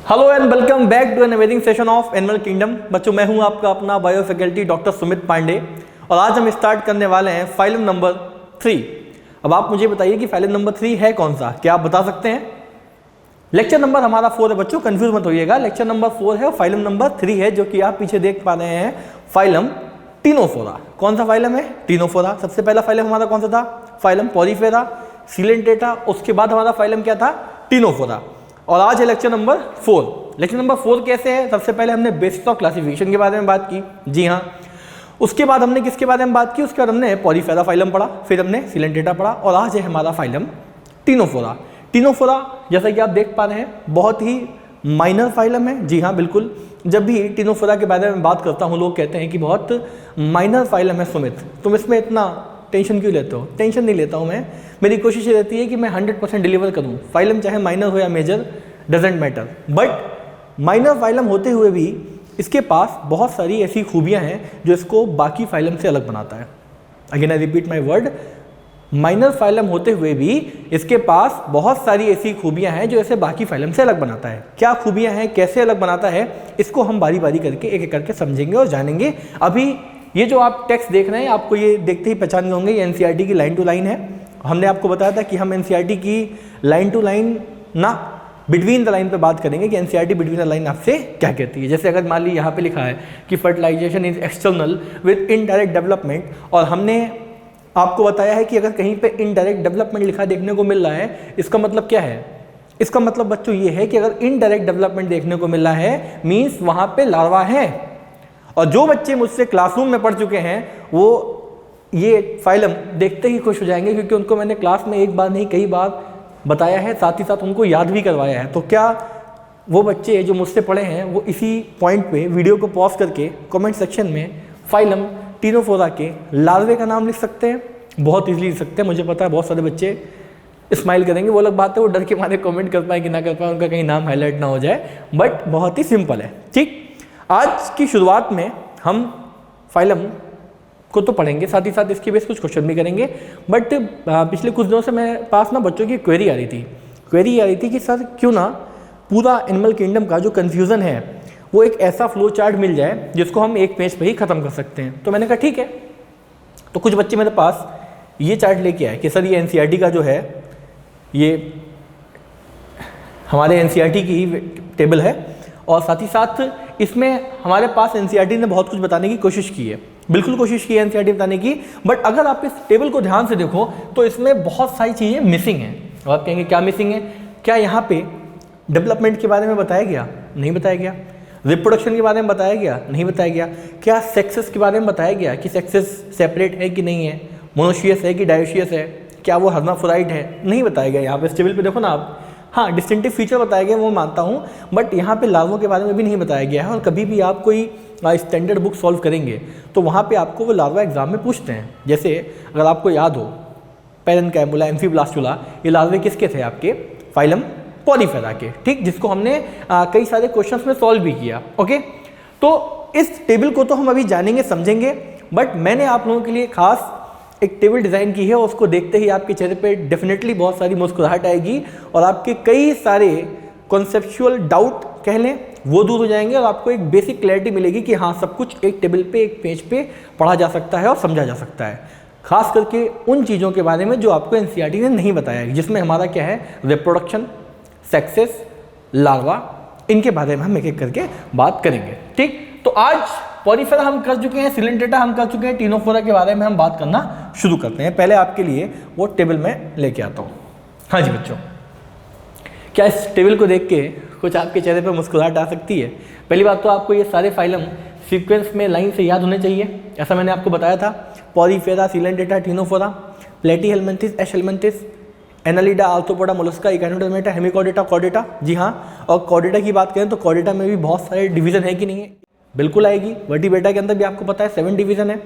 Hello and welcome back to an amazing session of animal kingdom. बच्चों, मैं हूं आपका अपना bio faculty doctor Sumit Pandey और आज हम स्टार्ट करने वाले हैं फाइलम नंबर 3। अब आप मुझे बताइए कि फाइलम नंबर 3 है कौन सा, क्या आप बता सकते हैं? लेक्चर नंबर हमारा 4 है बच्चों, कंफ्यूज मत होइएगा। लेक्चर नंबर 4 है और फाइलम नंबर 3 है, जो कि आप पीछे देख पा रहे हैं, फाइलम टीनोफोरा। कौन सा फाइलम है? टीनोफोरा। सबसे पहला फाइलम हमारा कौन सा था? Phylum Porifera, Coelenterata. उसके बाद हमारा फाइलम क्या था? टीनोफोरा। और आज है लेक्चर नंबर 4। लेक्चर नंबर 4 कैसे है? सबसे पहले हमने बेसिक्स ऑफ क्लासिफिकेशन के बारे में बात की, जी हाँ। उसके बाद हमने किसके बारे में बात की? उसके बाद हमने पॉलीफेरा फाइलम पढ़ा, फिर हमने सिलेंटेटा पढ़ा और आज है हमारा फाइलम टीनोफोरा। टीनोफोरा जैसा कि आप देख पा रहे हैं बहुत ही माइनर फाइलम है, जी हाँ बिल्कुल। जब भी टीनोफोरा के बारे में बात करता हूँ लोग कहते हैं कि बहुत माइनर फाइलम है सुमित, तुम इसमें इतना टेंशन क्यों लेते हो? टेंशन नहीं लेता हूँ मैं, मेरी कोशिश ये रहती है कि मैं 100% डिलीवर करूँ। फाइलम चाहे माइनर हो या major, doesn't matter. But minor phylum होते हुए भी इसके पास बहुत सारी ऐसी खूबियाँ हैं जो इसको बाकी फाइलम से अलग बनाता है। Again I repeat my word, minor phylum होते हुए भी इसके पास बहुत सारी ऐसी खूबियां हैं जो इसे बाकी फाइलम से अलग बनाता है। क्या खूबियां हैं, कैसे अलग बनाता है, इसको हम बारी बारी करके एक एक करके समझेंगे और जानेंगे। अभी ये जो आप टेक्स्ट देख रहे हैं, आपको ये देखते ही पहचान गए होंगे, ये एनसीईआरटी की लाइन टू लाइन है। हमने आपको बताया था कि हम एनसीईआरटी की लाइन टू लाइन ना बिटवीन द लाइन पे बात करेंगे कि एनसीईआरटी बिटवीन द लाइन आपसे क्या कहती है। जैसे अगर मान ली यहाँ पे लिखा है कि fertilization is external with indirect development, और हमने आपको बताया है कि अगर कहीं पे इनडायरेक्ट डेवलपमेंट लिखा देखने को मिल रहा है, इसका मतलब क्या है? इसका मतलब बच्चों ये है कि अगर इनडायरेक्ट डेवलपमेंट देखने को मिल रहा है मीन्स वहाँ पे लार्वा है। और जो बच्चे मुझसे क्लासरूम में पढ़ चुके हैं वो ये फाइलम देखते ही खुश हो जाएंगे, क्योंकि उनको मैंने क्लास में एक बार नहीं कई बार बताया है, साथ ही साथ उनको याद भी करवाया है। तो क्या वो बच्चे जो मुझसे पढ़े हैं वो इसी पॉइंट पे वीडियो को पॉज करके कमेंट सेक्शन में फाइलम टीनोफोरा के लार्वे का नाम लिख सकते हैं? बहुत इजीली लिख सकते हैं। मुझे पता है बहुत सारे बच्चे स्माइल करेंगे, वो अलग बात है, वो डर के मारे कमेंट कर पाए कि ना कर पाए, उनका कहीं नाम हाईलाइट ना हो जाए, बट बहुत ही सिंपल है। ठीक, आज की शुरुआत में हम फाइलम को तो पढ़ेंगे, साथ ही साथ इसके बेस कुछ क्वेश्चन भी करेंगे। बट पिछले कुछ दिनों से मेरे पास ना बच्चों की क्वेरी आ रही थी कि सर क्यों ना पूरा एनिमल किंगडम का जो कन्फ्यूज़न है वो एक ऐसा फ्लो चार्ट मिल जाए जिसको हम एक पेज पे ही ख़त्म कर सकते हैं। तो मैंने कहा ठीक है। तो कुछ बच्चे मेरे पास ये चार्ट लेके आए कि सर ये एनसीईआरटी का जो है, ये हमारे एनसीईआरटी की ही टेबल है और साथ ही साथ इसमें हमारे पास एनसीईआरटी ने बहुत कुछ बताने की कोशिश की है। बिल्कुल कोशिश की है एनसीईआरटी बताने की, बट अगर आप इस टेबल को ध्यान से देखो तो इसमें बहुत सारी चीज़ें मिसिंग हैं। और आप कहेंगे क्या मिसिंग है? क्या यहाँ पे डेवलपमेंट के बारे में बताया गया? नहीं बताया गया। रिप्रोडक्शन के बारे में बताया गया? नहीं बताया गया। क्या सेक्सेस के बारे में बताया गया कि सेक्सेस सेपरेट है कि नहीं है, मोनोशियस है कि डायोशियस है, क्या वो हर्माफ्रोडाइट है? नहीं बताया गया। यहाँ पे इस टेबल पे देखो ना आप, हाँ डिस्टिंक्टिव फीचर बताए गए वो मानता हूँ, बट यहाँ पे लार्वों के बारे में भी नहीं बताया गया है। और कभी भी आप कोई स्टैंडर्ड बुक सॉल्व करेंगे तो वहाँ पे आपको वो लार्वा एग्जाम में पूछते हैं। जैसे अगर आपको याद हो, पैरेन्काइमुला, एम्फीब्लास्टुला, ये लार्वे किसके थे? आपके फाइलम पॉलीफेरा के, ठीक, जिसको हमने कई सारे क्वेश्चंस में सॉल्व भी किया। ओके, तो इस टेबल को तो हम अभी जानेंगे समझेंगे, बट मैंने आप लोगों के लिए खास एक टेबल डिज़ाइन की है, उसको देखते ही आपके चेहरे पे डेफिनेटली बहुत सारी मुस्कुराहट आएगी और आपके कई सारे कॉन्सेप्चुअल डाउट कह लें वो दूर हो जाएंगे और आपको एक बेसिक क्लैरिटी मिलेगी कि हाँ सब कुछ एक टेबल पे, एक पेज पे पढ़ा जा सकता है और समझा जा सकता है। खास करके उन चीज़ों के बारे में जो आपको एनसीईआरटी ने नहीं बताया है, जिसमें हमारा क्या है, रिप्रोडक्शन, सेक्सेस, लार्वा, इनके बारे में हम एक एक करके बात करेंगे। ठीक, तो आज पॉलीफेरा हम कर चुके हैं, सिलेंटेटा हम कर चुके हैं, टीनोफोरा के बारे में हम बात करना शुरू करते हैं। पहले आपके लिए वो टेबल में लेके आता हूँ। हाँ जी बच्चों, क्या इस टेबल को देख के कुछ आपके चेहरे पर मुस्कुराहट आ सकती है? पहली बात तो आपको ये सारे फाइलम सीक्वेंस में लाइन से याद होने चाहिए, ऐसा मैंने आपको बताया था। Porifera, Coelenterata, Ctenophora, Platyhelminthes, Aschelminthes, Annelida, Arthropoda, Mollusca, Echinodermata, Hemichordata, Chordata. जी हाँ, और कॉर्डेटा की बात करें तो कॉर्डेटा में भी बहुत सारे डिवीजन है कि नहीं है? बिल्कुल आएगी। वर्टिब्रेटा के अंदर भी आपको पता है 7 डिवीजन है,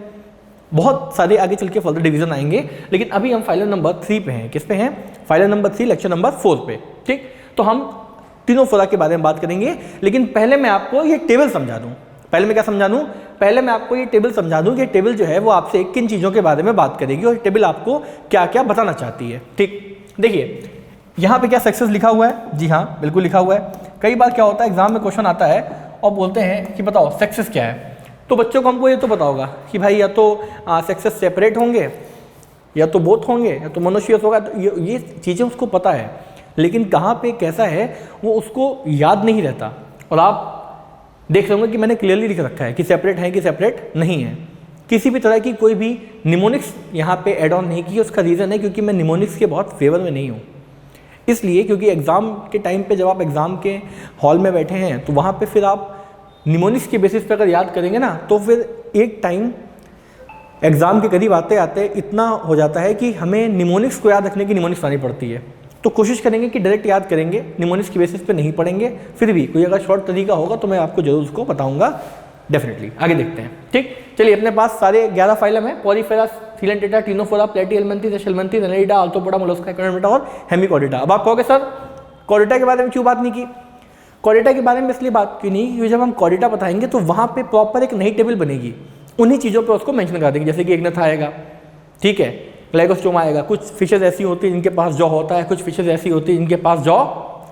बहुत सारे आगे चल के फर्दर डिवीजन आएंगे, लेकिन अभी हम फाइलम नंबर 3 पे हैं। किस पे हैं? फाइलम नंबर 3, लेक्चर नंबर 4 पे। ठीक, तो हम टीनोफोरा के बारे में बात करेंगे, लेकिन पहले मैं आपको ये टेबल समझा दूँ। पहले मैं क्या समझा दूँ? पहले मैं आपको ये टेबल समझा दूँ कि टेबल जो है वो आपसे किन चीज़ों के बारे में बात करेगी और टेबल आपको क्या क्या बताना चाहती है। ठीक, देखिए यहाँ पे क्या सक्सेस लिखा हुआ है? जी हाँ, बिल्कुल लिखा हुआ है। कई बार क्या होता है, एग्जाम में क्वेश्चन आता है और बोलते हैं कि बताओ सक्सेस क्या है, तो बच्चों को हमको ये तो पता होगा कि भाई या तो सक्सेस सेपरेट होंगे, या तो बोथ होंगे, या तो मोनोशियस होगा, तो ये चीज़ें उसको पता है, लेकिन कहाँ पे कैसा है वो उसको याद नहीं रहता। और आप देख रहे होंगे कि मैंने क्लियरली लिख रखा है कि सेपरेट है कि सेपरेट नहीं है। किसी भी तरह की कोई भी निमोनिक्स यहाँ पे ऐड ऑन नहीं की। उसका रीज़न है क्योंकि मैं निमोनिक्स के बहुत फेवर में नहीं हूँ, इसलिए क्योंकि एग्ज़ाम के टाइम पे जब आप एग्ज़ाम के हॉल में बैठे हैं तो वहाँ पे फिर आप निमोनिक्स के बेसिस पे अगर याद करेंगे ना, तो फिर एक टाइम एग्ज़ाम के करीब आते आते इतना हो जाता है कि हमें निमोनिक्स को याद रखने की निमोनिक्स आनी पड़ती है। तो कोशिश करेंगे कि डायरेक्ट याद करेंगे, निमोनिक्स के बेसिस पे नहीं पढ़ेंगे। फिर भी कोई अगर शॉर्ट तरीका होगा तो मैं आपको जरूर उसको बताऊंगा डेफिनेटली। आगे देखते हैं, ठीक। चलिए, अपने पास सारे 11 फाइलम है, Porifera, Coelenterata, Ctenophora, Platyhelminthes, Aschelminthes, Annelida, Arthropoda, Mollusca, एकोनोमीटा और हेमिकोडेटा। अब आप कहोगे सर कॉर्डेटा के बारे में क्यों बात नहीं की? कॉर्डेटा के बारे में इसलिए बात क्यों नहीं, क्योंकि जब हम कॉर्डेटा बताएंगे तो वहाँ पे प्रॉपर एक नई टेबल बनेगी, उन्हीं चीज़ों पे उसको मेंशन कर देंगे, जैसे कि इग्नथ आएगा, ठीक है, ग्लाइकोस्टोम आएगा। कुछ फिशेज ऐसी होती हैं जिनके पास जॉ होता है, कुछ फिशेज ऐसी होती हैं जिनके पास जॉ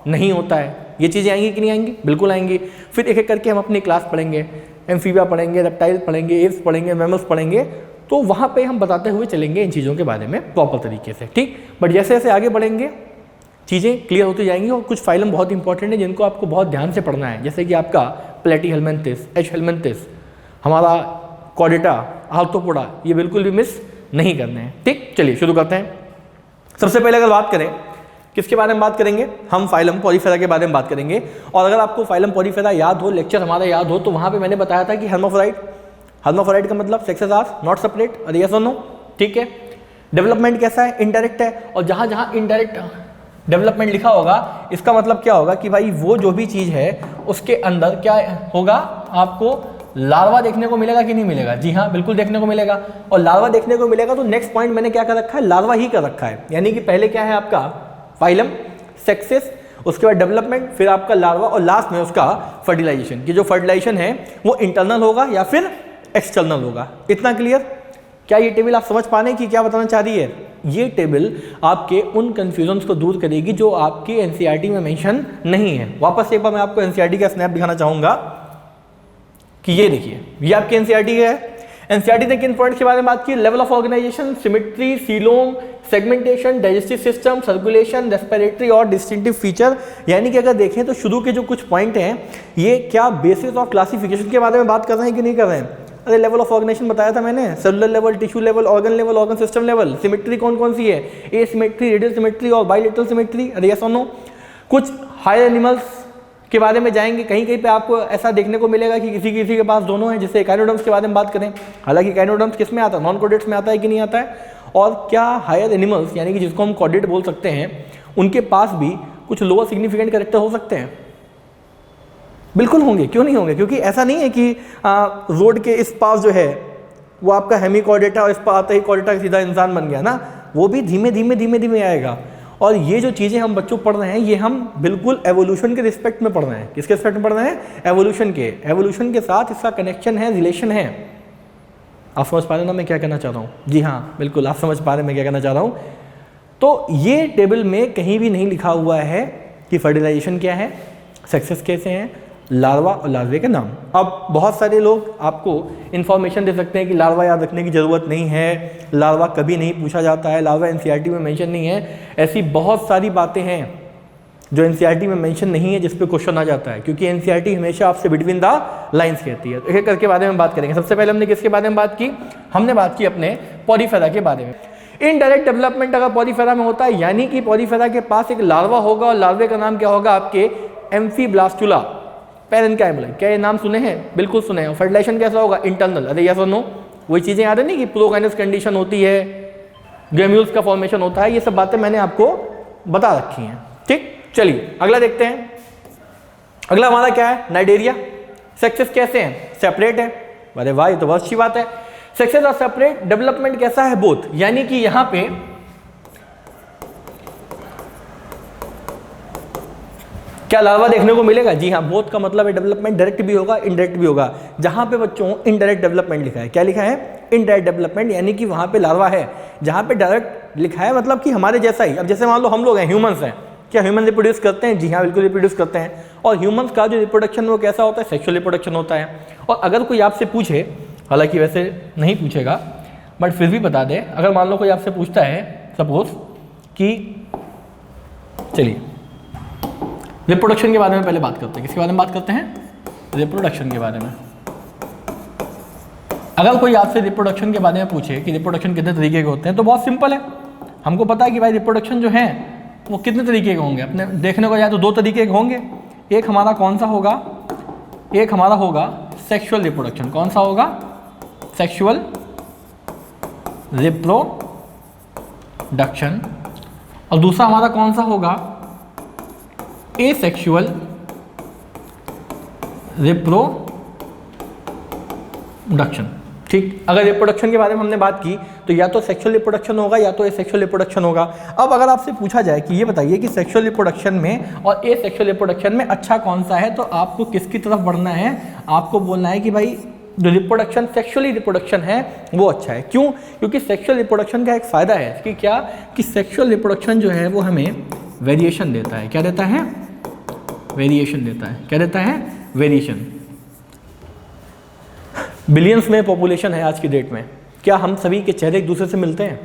नहीं होता है। ये चीज़ें आएंगी कि नहीं आएंगी? बिल्कुल आएंगी। फिर एक एक करके हम अपनी क्लास पढ़ेंगे, एम्फीबिया पढ़ेंगे, रेप्टाइल पढ़ेंगे, एव्स पढ़ेंगे, मैमल्स पढ़ेंगे, तो वहाँ पे हम बताते हुए चलेंगे इन चीज़ों के बारे में प्रॉपर तरीके से, ठीक। बट जैसे जैसे आगे बढ़ेंगे चीज़ें क्लियर होती जाएंगी। और कुछ फाइलम बहुत इंपॉर्टेंट है जिनको आपको बहुत ध्यान से पढ़ना है, जैसे कि आपका प्लेटीहेल्मिन्थेस, एशेल्मिन्थेस, हमारा कॉर्डेटा, आर्थ्रोपोडा, ये बिल्कुल भी मिस नहीं करने हैं, ठीक। चलिए शुरू करते हैं। सबसे पहले अगर बात करें किसके बारे में बात करेंगे, हम फाइलम पॉलीफेरा के बारे में बात करेंगे। और अगर आपको फाइलम पॉलीफेरा याद हो, लेक्चर हमारा याद हो, तो वहाँ पे मैंने बताया था कि हर्माफ्रोडाइट का मतलब सेक्सेस आर नॉट सेपरेट, अरे यस और नो, ठीक है। डेवलपमेंट कैसा है? इनडायरेक्ट है। और जहाँ जहाँ इनडायरेक्ट डेवलपमेंट लिखा होगा, इसका मतलब क्या होगा कि भाई वो जो भी चीज़ है उसके अंदर क्या होगा, आपको लार्वा देखने को मिलेगा कि नहीं मिलेगा? जी हाँ, बिल्कुल देखने को मिलेगा। और लार्वा देखने को मिलेगा तो नेक्स्ट पॉइंट मैंने क्या कर रखा है, लार्वा ही कर रखा है। यानी कि पहले क्या है आपका फाइलम, सेक्सेस, उसके बाद डेवलपमेंट, फिर आपका लार्वा, और लास्ट में उसका फर्टिलाइजेशन। कि जो फर्टिलाइजेशन है वो इंटरनल होगा या फिर एक्सटर्नल होगा। इतना क्लियर? क्या ये टेबल आप समझ पा रहे हैं कि क्या बताना चाह रही है? ये टेबल आपके उन कंफ्यूजन्स को दूर करेगी जो आपके एनसीईआरटी में मेंशन नहीं है। वापस एक बार मैं आपको एनसीईआरटी का स्नैप दिखाना चाहूंगा कि ये देखिए, ये आपकी एनसीईआरटी है। एनसीईआरटी ने किन पॉइंट्स के बारे में बात की? Level of organization, symmetry, coelom, segmentation, digestive system, circulation, respiratory और डिस्टिंक्टिव फीचर। यानी कि अगर देखें तो शुरू के जो कुछ पॉइंट हैं, ये क्या बेसिस ऑफ क्लासिफिकेशन के बारे में बात कर रहे हैं कि नहीं कर रहे हैं? अरे लेवल ऑफ ऑर्गेनाइजेशन बताया था मैंने, cellular level, tissue level, organ system level. Symmetry कौन कौन सी है? ए सिमेट्री, रेडियल सिमेट्री और बाइलेटरल सिमेट्री। अरे यस और नो? कुछ हायर एनिमल्स के बारे में जाएंगे, कहीं कहीं पे आपको ऐसा देखने को मिलेगा कि किसी किसी के पास दोनों हैं। जैसे एकाइनोडर्म्स के बारे में बात करें, हालांकि एकाइनोडर्म्स किस में आता है? नॉन कॉर्डेट्स में आता है कि नहीं आता है? और क्या हायर एनिमल्स यानी कि जिसको हम कॉर्डेट बोल सकते हैं, उनके पास भी कुछ लोअर सिग्निफिकेंट कैरेक्टर हो सकते हैं? बिल्कुल होंगे, क्यों नहीं होंगे? क्योंकि ऐसा नहीं है कि रोड के इस पास जो है वो आपका हेमिकॉर्डेटा और इस पास आता ही कॉर्डेटा सीधा इंसान बन गया ना, वो भी धीमे धीमे धीमे धीमे आएगा। और ये जो चीज़ें हम बच्चों पढ़ रहे हैं, ये हम बिल्कुल एवोल्यूशन के रिस्पेक्ट में पढ़ रहे हैं। किसके रिस्पेक्ट में पढ़ रहे हैं? एवोल्यूशन के। एवोल्यूशन के साथ इसका कनेक्शन है, रिलेशन है। आप समझ पा रहे हो ना मैं क्या कहना चाह रहा हूँ? जी हाँ, बिल्कुल आप समझ पा रहे हैं मैं क्या कहना चाह रहा हूँ। तो ये टेबल में कहीं भी नहीं लिखा हुआ है कि फर्टिलाइजेशन क्या है, सक्सेस कैसे हैं, लार्वा और लार्वे के नाम। अब बहुत सारे लोग आपको इन्फॉर्मेशन दे सकते हैं कि लार्वा याद रखने की ज़रूरत नहीं है, लार्वा कभी नहीं पूछा जाता है, लार्वा एनसीईआरटी में मेंशन नहीं है। ऐसी बहुत सारी बातें हैं जो एनसीईआरटी में मेंशन नहीं है, जिस पे क्वेश्चन आ जाता है, क्योंकि एनसीईआरटी हमेशा आपसे बिटवीन द लाइन्स कहती है। तो एक करके बारे में बात करेंगे। सबसे पहले हमने किसके बारे में बात की? हमने बात की अपने पॉलीफेरा के बारे में। इनडायरेक्ट डेवलपमेंट अगर पॉलीफेरा में होता है, यानी कि पॉलीफेरा के पास एक लार्वा होगा और लार्वे का नाम क्या होगा? आपके एम्फीब्लास्टुला पैरेन्काइमल। क्या ये नाम सुने हैं? बिल्कुल सुने हैं। फर्टिलाइजेशन कैसा होगा? इंटरनल। अरे यस और नो? वही चीज़ें याद है नहीं कि प्रोकाइनस कंडीशन होती है, ग्रेम्यूल्स का फॉर्मेशन होता है, ये सब बातें मैंने आपको बता रखी हैं, ठीक। चलिए अगला देखते हैं। अगला हमारा क्या है? नाइडेरिया। सेक्सेस कैसे हैं? सेपरेट है। अरे वाह, ये तो बहुत अच्छी बात है। सेक्सेस और सेपरेट। डेवलपमेंट कैसा है? बोथ। यानी कि यहां पे क्या लार्वा देखने को मिलेगा? जी हाँ, बोथ का मतलब है डेवलपमेंट डायरेक्ट भी होगा, इनडायरेक्ट भी होगा। जहां पे बच्चों इनडायरेक्ट डेवलपमेंट लिखा है, क्या लिखा है? इनडायरेक्ट डेवलपमेंट, यानी कि वहां पे लार्वा है। जहां पे डायरेक्ट लिखा है मतलब कि हमारे जैसा ही। अब जैसे मान लो हम लोग हैं, ह्यूमंस हैं, क्या ह्यूमन रिप्रोड्यूस करते हैं? जी हाँ, बिल्कुल रिप्रोड्यूस करते हैं। और ह्यूमंस का जो रिप्रोडक्शन वो कैसा होता है? सेक्सुअल रिप्रोडक्शन होता है। और अगर कोई आपसे पूछे, हालांकि वैसे नहीं पूछेगा बट फिर भी बता दे, अगर मान लो कोई आपसे पूछता है सपोज कि, चलिए रिप्रोडक्शन के बारे में पहले बात करते हैं। किसके बारे में बात करते हैं? रिप्रोडक्शन के बारे में। अगर कोई आपसे रिप्रोडक्शन के बारे में पूछे कि रिप्रोडक्शन कितने तरीके के होते हैं, तो बहुत सिंपल है, हमको पता है कि भाई रिप्रोडक्शन जो है वो कितने तरीके के होंगे। अपने देखने को जाए तो 2 तरीके के होंगे। एक हमारा कौन सा होगा? एक हमारा होगा सेक्सुअल रिप्रोडक्शन। कौन सा होगा? Sexual reproduction. और दूसरा हमारा कौन सा होगा? Asexual reproduction. ठीक, अगर रिप्रोडक्शन के बारे में हमने बात की तो या तो सेक्सुअल रिप्रोडक्शन होगा या तो एसेक्सुअल रिप्रोडक्शन होगा। अब अगर आपसे पूछा जाए कि ये बताइए कि सेक्सुअल रिप्रोडक्शन में और एसेक्सुअल रिप्रोडक्शन में अच्छा कौन सा है, तो आपको किसकी तरफ बढ़ना है? आपको बोलना है कि भाई जो रिप्रोडक्शन सेक्सुअली रिप्रोडक्शन है वो अच्छा है। क्यों? क्योंकि सेक्सुअल रिप्रोडक्शन का एक फ़ायदा है कि क्या, कि सेक्सुअल रिप्रोडक्शन जो है वो हमें वेरिएशन देता है। क्या देता है? वेरिएशन देता है। क्या देता है? वेरिएशन। बिलियंस में पॉपुलेशन है आज की डेट में, क्या हम सभी के चेहरे एक दूसरे से मिलते हैं?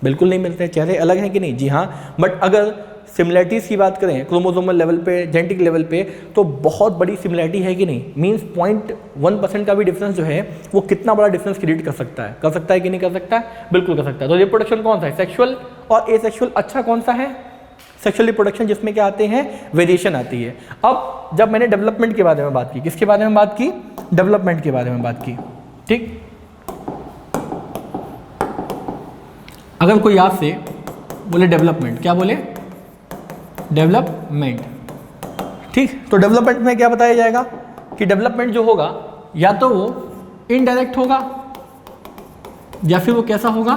बिल्कुल नहीं मिलते हैं। चेहरे अलग हैं कि नहीं? जी हाँ। बट अगर सिमिलैरिटीज़ की बात करें क्रोमोसोमल लेवल पे, जेनेटिक लेवल पे, तो बहुत बड़ी सिमिलैरिटी है कि नहीं? मींस 0.1% का भी डिफरेंस जो है वो कितना बड़ा डिफरेंस क्रिएट कर सकता है? कर सकता है कि नहीं कर सकता है? बिल्कुल कर सकता है। तो रिप्रोडक्शन कौन सा है? सेक्सुअल और एसेक्सुअल। अच्छा कौन सा है? सेक्सुअल रिप्रोडक्शन, जिसमें क्या आते हैं? वेरिएशन आती है। अब जब मैंने डेवलपमेंट के बारे में बात की, किसके बारे में बात की? डेवलपमेंट के बारे में बात की। ठीक, अगर कोई आपसे बोले डेवलपमेंट, क्या बोले? डेवलपमेंट। ठीक, तो डेवलपमेंट में क्या बताया जाएगा कि डेवलपमेंट जो होगा या तो वो इनडायरेक्ट होगा या फिर वो कैसा होगा?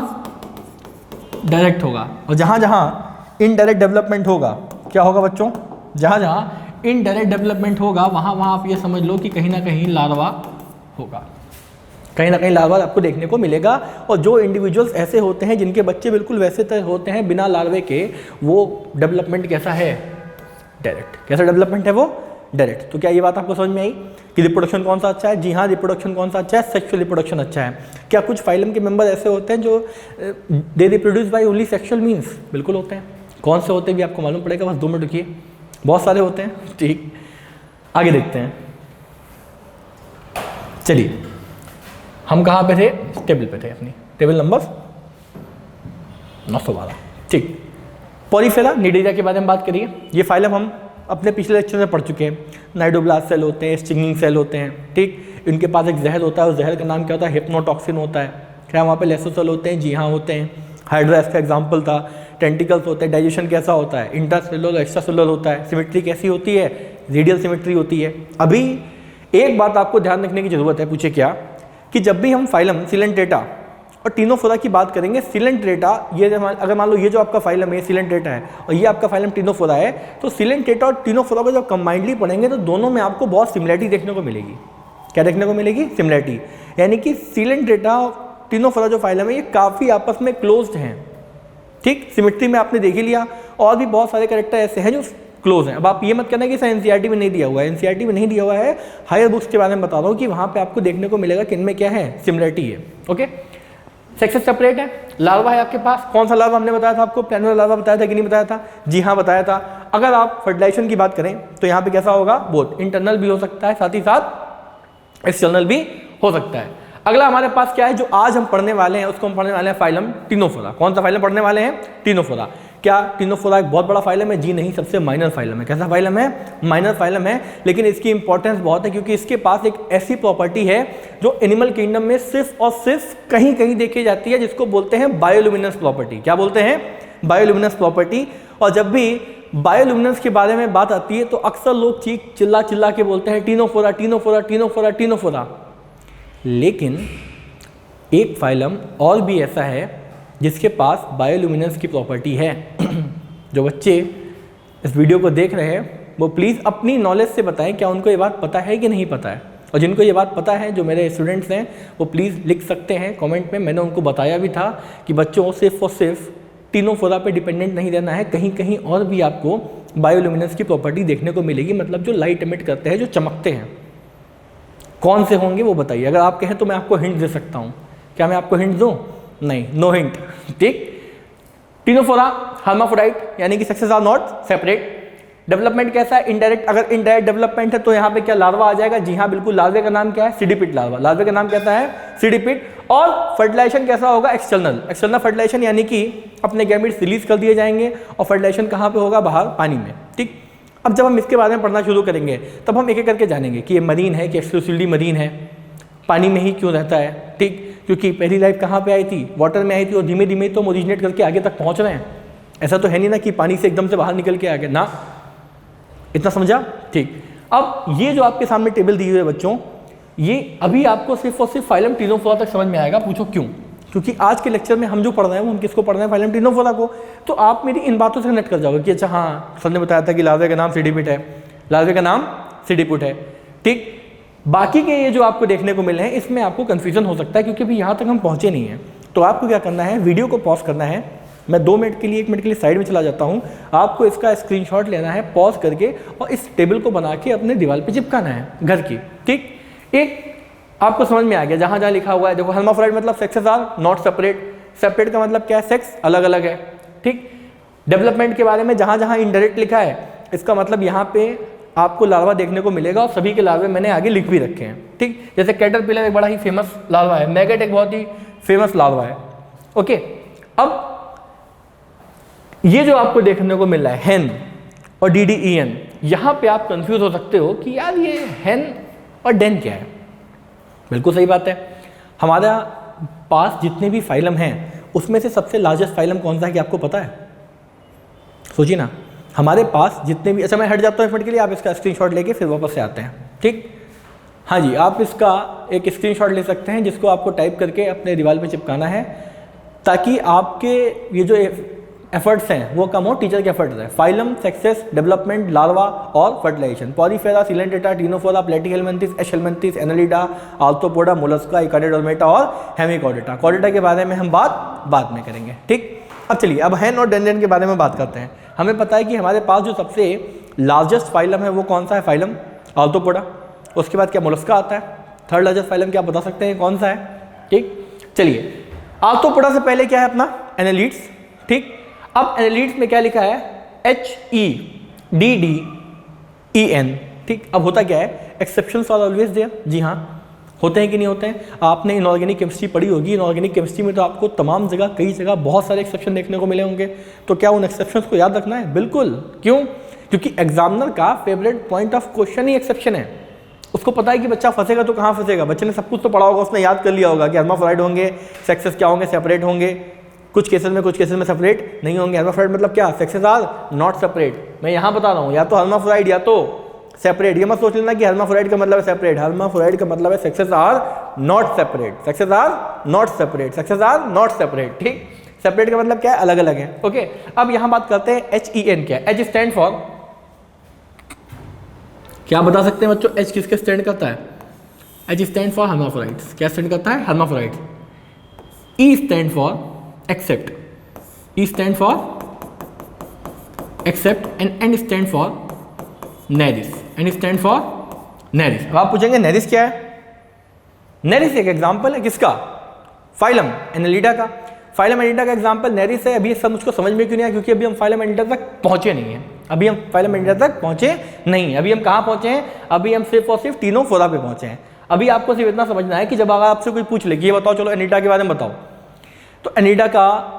डायरेक्ट होगा। और जहाँ जहाँ इनडायरेक्ट डेवलपमेंट होगा, क्या होगा बच्चों? जहाँ जहाँ इनडायरेक्ट डेवलपमेंट होगा वहाँ वहाँ आप ये समझ लो कि कहीं ना कहीं लार्वा होगा। कहीं ना कहीं लार्वा आपको देखने को मिलेगा। और जो इंडिविजुअल्स ऐसे होते हैं जिनके बच्चे बिल्कुल वैसे होते हैं बिना लार्वे के, वो डेवलपमेंट कैसा है? डायरेक्ट। कैसा डेवलपमेंट है वो? डायरेक्ट। तो क्या ये बात आपको समझ में आई कि रिप्रोडक्शन कौन सा अच्छा है? जी हाँ, रिप्रोडक्शन कौन सा अच्छा है? सेक्सुअल रिप्रोडक्शन अच्छा है। क्या कुछ फाइलम के मेंबर ऐसे होते हैं जो they reproduce by only sexual means? बिल्कुल होते हैं। कौन से होते हैं भी आपको मालूम पड़ेगा, बस 2 मिनट रुकिए। बहुत सारे होते हैं। ठीक, आगे देखते हैं। चलिए, हम कहाँ पे थे? टेबल पे थे, अपनी टेबल नंबर 912। ठीक, पॉलीफेरा निडेरिया के बारे में बात करिए। ये फाइलम हम अपने पिछले लेक्चर में पढ़ चुके हैं। नाइडोब्लास्ट सेल होते हैं, स्टिंगिंग सेल होते हैं। ठीक, इनके पास एक जहर होता है, उस जहर का नाम क्या होता है? हिप्नोटॉक्सिन होता है। क्या वहाँ पे लेसोसेल होते हैं? जी हाँ होते हैं। हाइड्रास का एग्जाम्पल था। टेंटिकल्स होते हैं। डाइजेशन कैसा होता है? इंट्रासेलुलर, एक्स्ट्रासेलुलर होता है। सिमेट्री कैसी होती है? रेडियल सिमेट्री होती है। अभी एक बात आपको ध्यान रखने की जरूरत है, पूछे क्या, कि जब भी हम फाइलम सिलेंट्रेटा और टिनोफोरा की बात करेंगे, सिलेंट्रेटा, ये अगर मान लो ये जो आपका फाइलम है सिलेंट्रेटा है और ये आपका फाइलम टिनोफोरा है, तो सिलेंट्रेटा और टिनोफोरा को जब कंबाइंडली पढ़ेंगे तो दोनों में आपको बहुत सिमिलरिटी देखने को मिलेगी। क्या देखने को मिलेगी? सिमिलरिटी। यानी कि सिलेंट्रेटा और टिनोफोरा जो फाइलम है ये काफ़ी आपस में क्लोज्ड हैं। ठीक, सिमेट्री में आपने देख ही लिया। और भी बहुत सारे कैरेक्टर ऐसे हैं जो क्लोज हैं। अब आप ये मत करना कि इसे एनसीईआरटी में नहीं दिया हुआ है। एनसीईआरटी में नहीं दिया हुआ है, हायर बुक्स के बारे में बता रहा हूँ कि वहाँ पे आपको देखने को मिलेगा कि इनमें क्या है? सिमिलरिटी है। ओके, सेक्सेस सेपरेट है। लार्वा है आपके पास। कौन सा लार्वा हमने बताया था आपको? प्लैनुलर लार्वा बताया था कि नहीं बताया था? जी हाँ बताया था। अगर आप फर्टिलाइजेशन की बात करें तो यहाँ पे कैसा होगा? बोथ इंटरनल भी हो सकता है, साथ ही साथ एक्सटर्नल भी हो सकता है। अगला हमारे पास क्या है जो आज हम पढ़ने वाले हैं, उसको हम पढ़ने वाले हैं फाइलम टिनोफोरा। कौन सा फाइलम पढ़ने वाले हैं? टिनोफोरा। क्या टिनोफोरा एक बहुत बड़ा फाइलम है? जी नहीं, सबसे माइनर फाइलम है। कैसा फाइलम है? माइनर फाइलम है। लेकिन इसकी इंपॉर्टेंस बहुत है क्योंकि इसके पास एक ऐसी प्रॉपर्टी है जो एनिमल किंगडम में सिर्फ और सिर्फ कहीं कहीं देखी जाती है, जिसको बोलते हैं बायोल्यूमिनेंस प्रॉपर्टी। क्या बोलते हैं? Bioluminescence property. और जब भी बायोल्यूमिनेंस के बारे में बात आती है तो अक्सर लोग चिल्ला चिल्ला के बोलते हैं टिनोफोरा टिनोफोरा टिनोफोरा टिनोफोरा। लेकिन एक फाइलम और भी ऐसा है जिसके पास बायोल्यूमिनेंस की प्रॉपर्टी है। जो बच्चे इस वीडियो को देख रहे हैं वो प्लीज़ अपनी नॉलेज से बताएं क्या उनको ये बात पता है कि नहीं पता है। और जिनको ये बात पता है, जो मेरे स्टूडेंट्स हैं, वो प्लीज़ लिख सकते हैं कमेंट में। मैंने उनको बताया भी था कि बच्चों सिर्फ और सिर्फ टिनोफोरा पे डिपेंडेंट नहीं रहना है, कहीं कहीं और भी आपको बायोल्यूमिनेंस की प्रॉपर्टी देखने को मिलेगी, मतलब जो लाइट एमिट करते हैं, जो चमकते हैं। कौन से होंगे वो बताइए। अगर आप कहें तो मैं आपको हिंट दे सकता हूँ। क्या मैं आपको हिंट दूँ? नहीं, नो हिंट। ठीक। टिनोफोरा हर्माफ्रोडाइट, यानी कि sexes are not separate. Development कैसा है? इनडायरेक्ट। अगर इनडायरेक्ट डेवलपमेंट है तो यहाँ पे क्या लार्वा आ जाएगा? जी हाँ बिल्कुल। लार्वे का नाम क्या है? सीडिपिड लार्वा। लार्वे का नाम कैसा है? सीडिपिड। और फर्टिलाइजेशन कैसा होगा? एक्सटर्नल। एक्सटर्नल फर्टिलाइजेशन यानी कि अपने गैमेट्स रिलीज कर दिए जाएंगे और फर्टिलाइजेशन कहाँ पे होगा? बाहर, पानी में। ठीक। अब जब हम इसके बारे में पढ़ना शुरू करेंगे तब हम एक एक करके जानेंगे कि ये मरीन है कि एक्सक्लूसिवली मरीन है, पानी में ही क्यों रहता है। ठीक। क्योंकि पहली लाइफ कहाँ पे आई थी? वाटर में आई थी, और धीमे धीमे तो ओरिजिनेट करके आगे तक पहुँच रहे हैं। ऐसा तो है नहीं ना कि पानी से एकदम से बाहर निकल के आ गए ना। इतना समझा? ठीक। अब ये जो आपके सामने टेबल दी हुई है बच्चों, ये अभी आपको सिर्फ और सिर्फ फाइलम टिनोफोरा तक समझ में आएगा। पूछो क्यों? क्योंकि आज के लेक्चर में हम जो पढ़ रहे हैं वो हम किसको पढ़ रहे हैं? फाइलम टिनोफोरा को। तो आप मेरी इन बातों से कनेक्ट कर जाओगे कि अच्छा हाँ, सर ने बताया था कि लार्वे का नाम सीडिपिड है, लार्वे का नाम सीडिपिड है। ठीक। बाकी के ये जो आपको देखने को मिले हैं इसमें आपको कन्फ्यूजन हो सकता है, क्योंकि अभी यहाँ तक हम पहुँचे नहीं हैं। तो आपको क्या करना है? वीडियो को पॉज करना है। मैं 2 मिनट के लिए, 1 मिनट के लिए साइड में चला जाता हूँ। आपको इसका स्क्रीनशॉट लेना है पॉज करके, और इस टेबल को बना के अपने दीवार पे चिपकाना है घर की। ठीक। एक आपको समझ में आ गया जहाँ जहाँ लिखा हुआ है। देखो, हर्माफ्रोडाइट मतलब sexes are not separate. Separate का मतलब क्या है? सेक्स अलग अलग है। ठीक। डेवलपमेंट के बारे में जहाँ जहाँ इनडायरेक्ट लिखा है, इसका मतलब यहाँ पे आपको लार्वा देखने को मिलेगा, और सभी के लार्वे मैंने आगे लिख भी रखे हैं। ठीक। जैसे कैटरपिलर एक बड़ा ही फेमस लार्वा है, मैगट एक बहुत ही फेमस लार्वा है। ओके। अब ये जो आपको देखने को मिल रहा है हेन और DDEN, यहाँ पे आप कंफ्यूज हो सकते हो कि यार ये हेन और डेन क्या है। बिल्कुल सही बात है। हमारा पास जितने भी फाइलम हैं उसमें से सबसे लार्जेस्ट फाइलम कौन सा है कि आपको पता है? सोचिए ना। हमारे पास जितने भी, अच्छा मैं हट जाता हूँ 1 मिनट के लिए, आप इसका स्क्रीनशॉट लेके फिर वापस से आते हैं। ठीक। हाँ जी, आप इसका एक स्क्रीनशॉट ले सकते हैं जिसको आपको टाइप करके अपने दीवार पे चिपकाना है, ताकि आपके ये जो एफर्ट्स हैं वो कम हो, टीचर के एफर्ट्स हैं। फाइलम, सेक्सेस, डेवलपमेंट, लार्वा और fertilisation. Porifera, Coelenterata, Ctenophora, Platyhelminthes, Aschelminthes, Annelida, Arthropoda, Mollusca, Echinodermata और हेमिकॉर्डेटा। कॉर्डेटा के बारे में हम बाद में करेंगे। ठीक। अब चलिए, अब हेन और डेंडेन के बारे में बात करते हैं। हमें पता है कि हमारे पास जो सबसे लार्जेस्ट फाइलम है वो कौन सा है? Phylum arthropoda. उसके बाद क्या? मोलस्का आता है। थर्ड लार्जेस्ट फाइलम क्या बता सकते हैं कौन सा है? ठीक। चलिए, आर्थ्रोपोडा से पहले क्या है अपना? एनालिड्स। ठीक। अब एनालिड्स में क्या लिखा है? HEDDEN। ठीक। अब होता क्या है? Exceptions are always there. जी हाँ, होते हैं कि नहीं होते हैं? आपने इनऑर्गेनिक केमिस्ट्री पढ़ी होगी। इनऑर्गेनिक केमिस्ट्री में तो आपको तमाम जगह, कई जगह बहुत सारे एक्सेप्शन देखने को मिले होंगे। तो क्या उन एक्सेप्शंस को याद रखना है? बिल्कुल। क्यों? क्योंकि एग्जामिनर का favourite point of question he exception है। उसको पता है कि बच्चा फंसेगा तो कहाँ फंसेगा। बच्चे ने सब कुछ तो पढ़ा होगा, उसने याद कर लिया होगा कि हर्माफ्रोडाइट होंगे, सेक्सेस क्या होंगे? सेपरेट होंगे। कुछ केसेस में सेपरेट नहीं होंगे। हर्माफ्रोडाइट मतलब क्या? Sexes are not separate. मैं यहाँ बता रहा हूँ, या तो हर्माफ्रोडाइट या तो सेपरेट। ये मत सोच लेना कि हर्माफ्रोडाइट का मतलब है सेपरेट। हर्माफ्रोडाइट का मतलब है sexes are not separate. Sexes are not separate. Sexes are not separate. ठीक। सेपरेट का मतलब क्या है? अलग अलग है। ओके। अब यहाँ बात करते हैं HEN क्या है? H स्टैंड फॉर, क्या बता सकते हैं बच्चों? H किसके स्टैंड करता है? H stand for hermaphrodites. क्या स्टैंड करता है? Hermaphrodites. E stand for except. E stand for accept and N stand for neris। N stand for neris। अब आप पूछेंगे नेरिस क्या है? नेरिस एक एग्जाम्पल है किसका? फाइलम एनालिडा का। फाइलम एनालिडा का एग्जाम्पल नेरिस है। अभी सब मुझको समझ में क्यों नहीं आया? क्योंकि अभी हम फाइलम एनालिडा तक पहुंचे नहीं हैं। अभी हम फाइलम एनालिडा तक पहुंचे नहीं हैं। अभी हम कहाँ पहुंचे हैं? अभी हम सिर्फ और सिर्फ टिनोफोरा पे पहुंचे हैं। अभी आपको सिर्फ इतना समझना है कि जब अगर आपसे कोई पूछ ले कि ये बताओ, चलो एनालिडा के बारे में बताओ, तो एनालिडा का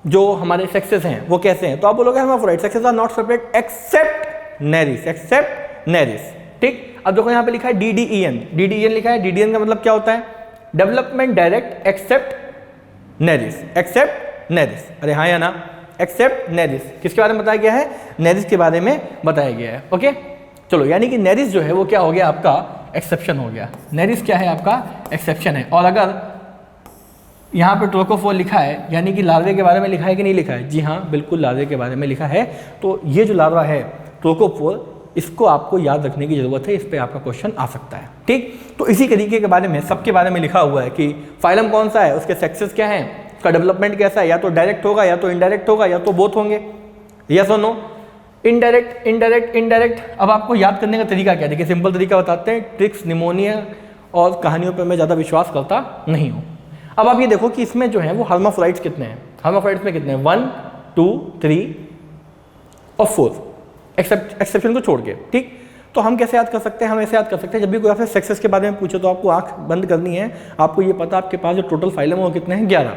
जो हमारे सेक्सेस हैं वो कैसे हैं? तो आप बोलोगे hermaphrodite. Sexes are not separate except Nereis. Except Nereis. ठीक। अब देखो यहाँ पे लिखा है DDEN। DDEN लिखा है। DDEN का मतलब क्या होता है? Development direct except Nereis. Except Nereis. अरे हाँ या ना? Except Nereis. किसके बारे में बताया गया है? नेरिस के बारे में बताया गया है। ओके। चलो, यानी कि नेरिस जो है वो क्या हो गया? आपका एक्सेप्शन हो गया। नेरिस क्या है? आपका एक्सेप्शन है। और अगर यहाँ पे ट्रोकोफोर लिखा है, यानी कि लार्वे के बारे में लिखा है कि नहीं लिखा है? जी हाँ, बिल्कुल लार्वे के बारे में लिखा है। तो ये जो लार्वा है ट्रोकोफोर, इसको आपको याद रखने की जरूरत है। इस पर आपका क्वेश्चन आ सकता है। ठीक। तो इसी तरीके के बारे में, सबके बारे में लिखा हुआ है कि फाइलम कौन सा है, उसके सेक्सेस क्या हैं, उसका डेवलपमेंट कैसा है, या तो डायरेक्ट होगा या तो इनडायरेक्ट होगा या तो बोथ होंगे। यस और नो? Indirect indirect indirect. अब आपको याद करने का तरीका क्या है, देखिए सिंपल तरीका बताते हैं, ट्रिक्स निमोनिया और कहानियों पर मैं ज़्यादा विश्वास करता नहीं हूँ। अब आप ये देखो कि इसमें जो है वो हर्माफ्रोडाइट्स कितने हैं, हर्माफ्रोडाइट्स में कितने हैं, 1 2 3 और 4 एक्सेप्शन को छोड़ के, ठीक। तो हम कैसे याद कर सकते हैं, हम ऐसे याद कर सकते हैं, जब भी कोई आपसे सेक्सेस के बारे में पूछे तो आपको आंख बंद करनी है, आपको ये पता आपके पास जो टोटल फाइलम है वो कितने हैं, 11।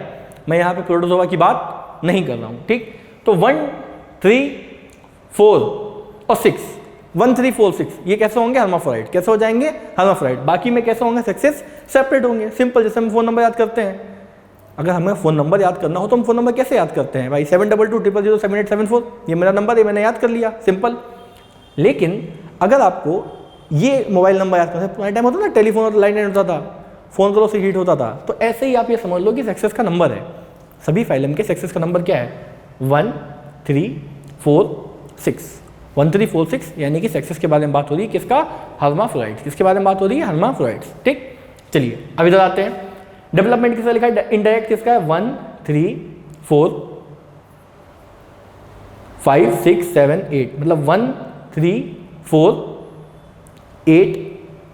मैं यहाँ पे प्रोटोजोआ की बात नहीं कर रहा हूँ, ठीक। तो 1 3 4 और 6, 1 3 4 6 ये कैसे होंगे, हर्माफ्रोडाइट। कैसे हो जाएंगे, हर्माफ्रोडाइट। बाकी में कैसे होंगे, सेक्सेस सेपरेट होंगे, सिंपल। जैसे हम फ़ोन नंबर याद करते हैं, अगर हमें फ़ोन नंबर याद करना हो तो हम फ़ोन नंबर कैसे याद करते हैं भाई, 72200787 ये मेरा नंबर है, मैंने याद कर लिया, सिंपल। लेकिन अगर आपको ये मोबाइल नंबर याद करना है, पुराने टाइम होता था ना, टेलीफोन और लाइन होता था, फ़ोन करो से हीट होता था, तो ऐसे ही आप ये समझ लो कि सेक्सेस का नंबर है। सभी फाइलम के सेक्सेस का नंबर क्या है, 1 3 4 6 1 3 4 6, यानी कि सेक्सेस के बारे में बात हो रही है, किसका, हर्माफ्रोडाइट्स। किसके बारे में बात हो रही है, हर्माफ्रोडाइट्स, ठीक। चलिए अब इधर आते हैं, डेवलपमेंट किसका लिखा है, इनडायरेक्ट किसका है, 1 3 4 5 6 7 8, मतलब 1 3 4 8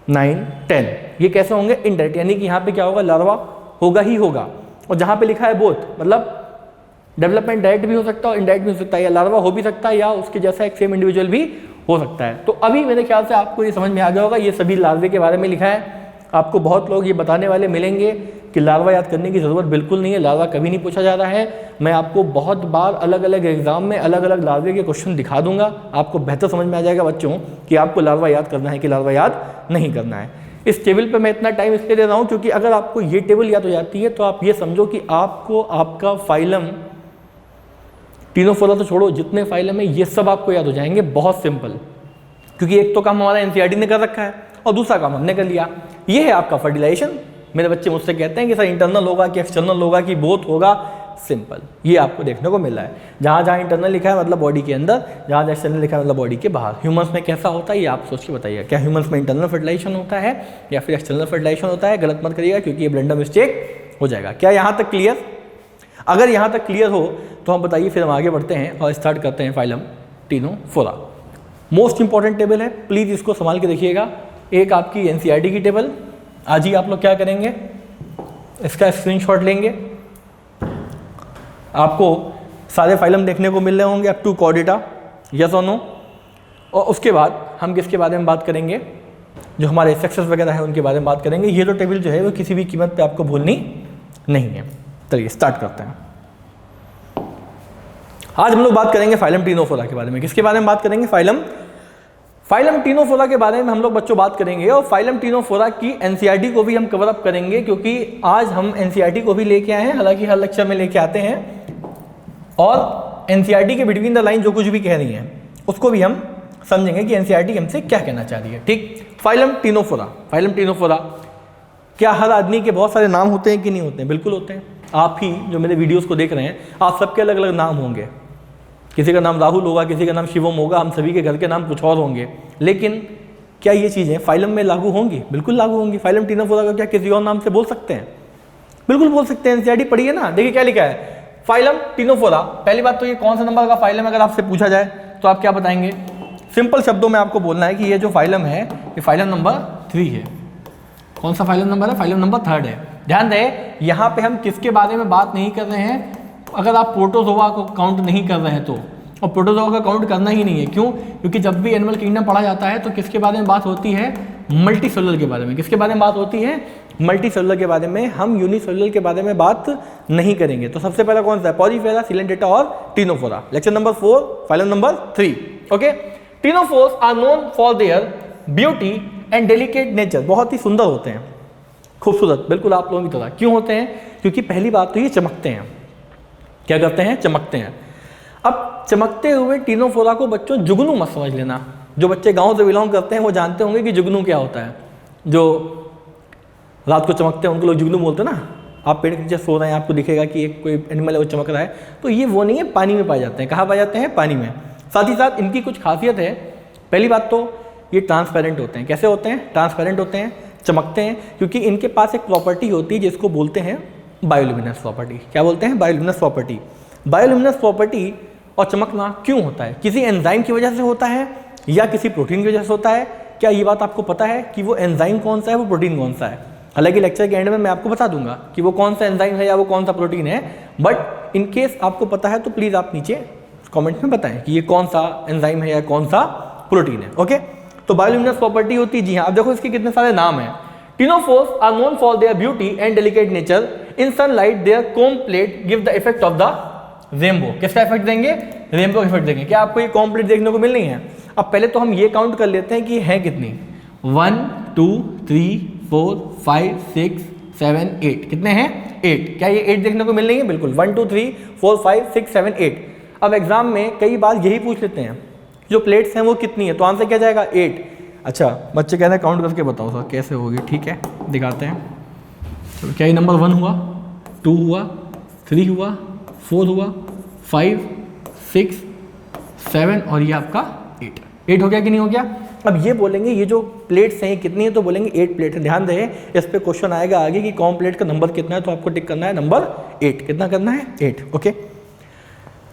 9 10, ये कैसे होंगे, इनडायरेक्ट। यानी कि यहाँ पे क्या होगा, लार्वा होगा ही होगा। और जहाँ पे लिखा है बोथ, मतलब डेवलपमेंट डायरेक्ट भी हो सकता है और इनडायरेक्ट भी हो सकता है, या लार्वा हो भी सकता है या उसके जैसा एक सेम इंडिविजुअल भी हो सकता है। तो अभी मेरे ख्याल से आपको ये समझ में आ गया होगा, ये सभी लार्वे के बारे में लिखा है। आपको बहुत लोग ये बताने वाले मिलेंगे कि लार्वा याद करने की ज़रूरत बिल्कुल नहीं है, लार्वा कभी नहीं पूछा जा रहा है। मैं आपको बहुत बार अलग अलग एग्जाम में अलग अलग लार्वे के क्वेश्चन दिखा दूंगा, आपको बेहतर समझ में आ जाएगा बच्चों कि आपको लार्वा याद करना है कि लार्वा याद नहीं करना है। इस टेबल पे मैं इतना टाइम इसलिए दे रहा हूँ क्योंकि अगर आपको ये टेबल याद हो जाती है तो आप ये समझो कि आपको आपका फाइलम, तीनों फोरा तो छोड़ो, जितने फाइलम है ये सब आपको याद हो जाएंगे, बहुत सिंपल। क्योंकि एक तो काम हमारा एनसीईआरटी ने कर रखा है और दूसरा काम हमने कर लिया। ये है आपका फर्टिलाइजेशन। मेरे बच्चे मुझसे कहते हैं कि सर इंटरनल होगा कि एक्सटर्नल होगा कि बोथ होगा, सिंपल। ये आपको देखने को मिल रहा है, जहाँ जहाँ इंटरनल लिखा है मतलब बॉडी के अंदर, जहाँ जहाँ एक्सटर्नल लिखा है मतलब बॉडी के बाहर। ह्यूमंस में कैसा होता है ये आप सोच के बताइए, क्या ह्यूमंस में इंटरनल फर्टिलाइजेशन होता है या फिर एक्सटर्नल फर्टिलाइजेशन होता है? गलत मत करिएगा क्योंकि ये ब्लंडर मिस्टेक हो जाएगा। क्या यहाँ तक क्लियर? अगर यहाँ तक क्लियर हो तो हम बताइए, फिर हम आगे बढ़ते हैं और स्टार्ट करते हैं phylum Ctenophora. Most important table है, प्लीज़ इसको संभाल के देखिएगा। एक आपकी एनसीईआरटी की टेबल, आज ही आप लोग क्या करेंगे, इसका स्क्रीनशॉट लेंगे। आपको सारे फाइलम देखने को मिल रहे होंगे अप टू कॉर्डेटा, यस और नो। और उसके बाद हम किसके बारे में बात करेंगे, जो हमारे सेक्सेस वगैरह है उनके बारे में बात करेंगे। ये तो टेबल जो है वो किसी भी कीमत पे आपको भूलनी नहीं है। चलिए स्टार्ट करते हैं। आज हम लोग बात करेंगे फाइलम टिनोफोरा के बारे में। किसके बारे में बात करेंगे? फाइलम टिनोफोरा के बारे में हम लोग बच्चों बात करेंगे। और फाइलम टिनोफोरा की एनसीईआरटी को भी हम कवर अप करेंगे, क्योंकि आज हम एनसीईआरटी को भी लेके आए हैं, हालांकि हर लेक्चर में लेके आते हैं। और एनसीईआरटी के बिटवीन द लाइन जो कुछ भी कह रही है उसको भी हम समझेंगे कि एनसीईआरटी हमसे क्या कहना चाह रही है। ठीक, फाइलम टिनोफोरा क्या हर आदमी के बहुत सारे नाम होते हैं कि नहीं होते हैं? बिल्कुल होते हैं। आप ही जो मेरे वीडियोस को देख रहे हैं, आप सबके अलग अलग नाम होंगे। किसी का नाम राहुल होगा, किसी का नाम शिवम होगा, हम सभी के घर के नाम कुछ और होंगे। लेकिन क्या ये चीज़ें फाइलम में लागू होंगी? बिल्कुल लागू होंगी। फाइलम टिनोफोरा को क्या किसी और नाम से बोल सकते हैं? बिल्कुल बोल सकते हैं। एनसीईआरटी पढ़िए ना, देखिए क्या लिखा है, फाइलम टिनोफोरा। पहली बात तो ये कौन सा नंबर का फाइलम अगर आपसे पूछा जाए तो आप क्या बताएंगे? सिंपल शब्दों में आपको बोलना है कि ये जो फाइलम है ये फाइलम नंबर 3 है। कौन सा फाइलम नंबर है? फाइलम नंबर 3 है। ध्यान दें, यहाँ पे हम किसके बारे में बात नहीं कर रहे हैं, अगर आप प्रोटोजोआ को काउंट नहीं कर रहे हैं तो। और प्रोटोजोआ का काउंट करना ही नहीं है। क्यों? क्योंकि जब भी एनिमल किंगडम पढ़ा जाता है तो किसके बारे में बात होती है? मल्टीसेलुलर के बारे में। किसके बारे में बात होती है? मल्टीसेलुलर के बारे में। हम यूनिसेलुलर के बारे में बात नहीं करेंगे। तो सबसे पहला कौन सा है? पॉलीफेरा, सिलेंटेटा और Ctenophora. Lecture number 4, phylum number 3। Okay, ctenophores are known for their beauty and delicate nature. बहुत ही सुंदर होते हैं, खूबसूरत, बिल्कुल आप लोगों की तरह। क्यों होते हैं? क्योंकि पहली बात तो ये चमकते हैं। क्या करते हैं? चमकते हैं। अब चमकते हुए टिनोफोरा को बच्चों जुगनू मत समझ लेना। जो बच्चे गांव से बिलोंग करते हैं वो जानते होंगे कि जुगनू क्या होता है। जो रात को चमकते हैं उनको लोग जुगनू बोलते हैं ना। आप पेड़ के नीचे सो रहे हैं, आपको दिखेगा कि एक कोई एनिमल है वो चमक रहा है, तो ये वो नहीं है, पानी में पाए जाते हैं। कहाँ पाए जाते हैं? पानी में। साथ ही साथ इनकी कुछ खासियत है। पहली बात तो ये ट्रांसपेरेंट होते हैं। कैसे होते हैं? ट्रांसपेरेंट होते हैं, चमकते हैं, क्योंकि इनके पास एक प्रॉपर्टी होती है जिसको बोलते हैं बायोल्यूमिनेंस प्रॉपर्टी। क्या बोलते हैं? Bioluminescence property. बायोल्यूमिनेंस प्रॉपर्टी और चमकना क्यों होता है? किसी एंजाइम की वजह से होता है या किसी प्रोटीन की वजह से होता है? क्या ये बात आपको पता है कि वो एंजाइम कौन सा है, वो प्रोटीन कौन सा है? हालांकि लेक्चर के एंड में मैं आपको बता दूंगा कि वो कौन सा एंजाइम है या वो कौन सा प्रोटीन है, बट इन केस आपको पता है तो प्लीज़ आप नीचे कमेंट में बताएं कि ये कौन सा एंजाइम है या कौन सा प्रोटीन है। ओके, तो बायोल्यूमिनेंस प्रॉपर्टी होती है, जी हाँ। अब देखो इसके कितने सारे नाम हैं। Ctenophores are known for their beauty and delicate nature, in sunlight their comb plate give the effect of the rainbow. किसका इफेक्ट देंगे? रेनबो इफेक्ट देंगे। क्या आपको ये कॉम प्लेट देखने को मिल रही है? अब पहले तो हम ये काउंट कर लेते हैं कि है कितनी। 1 2 3 4 5 6 7 8, कितने हैं? 8। क्या ये 8 देखने को मिल रही है? बिल्कुल, 1 2 3 4 5 6 7 8। अब एग्जाम में कई बार यही पूछ लेते हैं जो प्लेट्स हैं वो कितनी है, तो आंसर क्या जाएगा? 8। अच्छा, बच्चे कहते हैं काउंट करके बताओ सर कैसे होगी। ठीक है, दिखाते हैं। तो क्या ये नंबर 1 हुआ, 2 हुआ, 3 हुआ, 4 हुआ, 5 6 7 और ये आपका 8 हो गया कि नहीं हो गया? अब ये बोलेंगे ये जो प्लेट्स हैं कितनी है, तो बोलेंगे 8 प्लेट है। ध्यान रहे, इस पे क्वेश्चन आएगा आगे कि कॉम प्लेट का नंबर कितना है, तो आपको टिक करना है नंबर 8। कितना करना है? 8। ओके,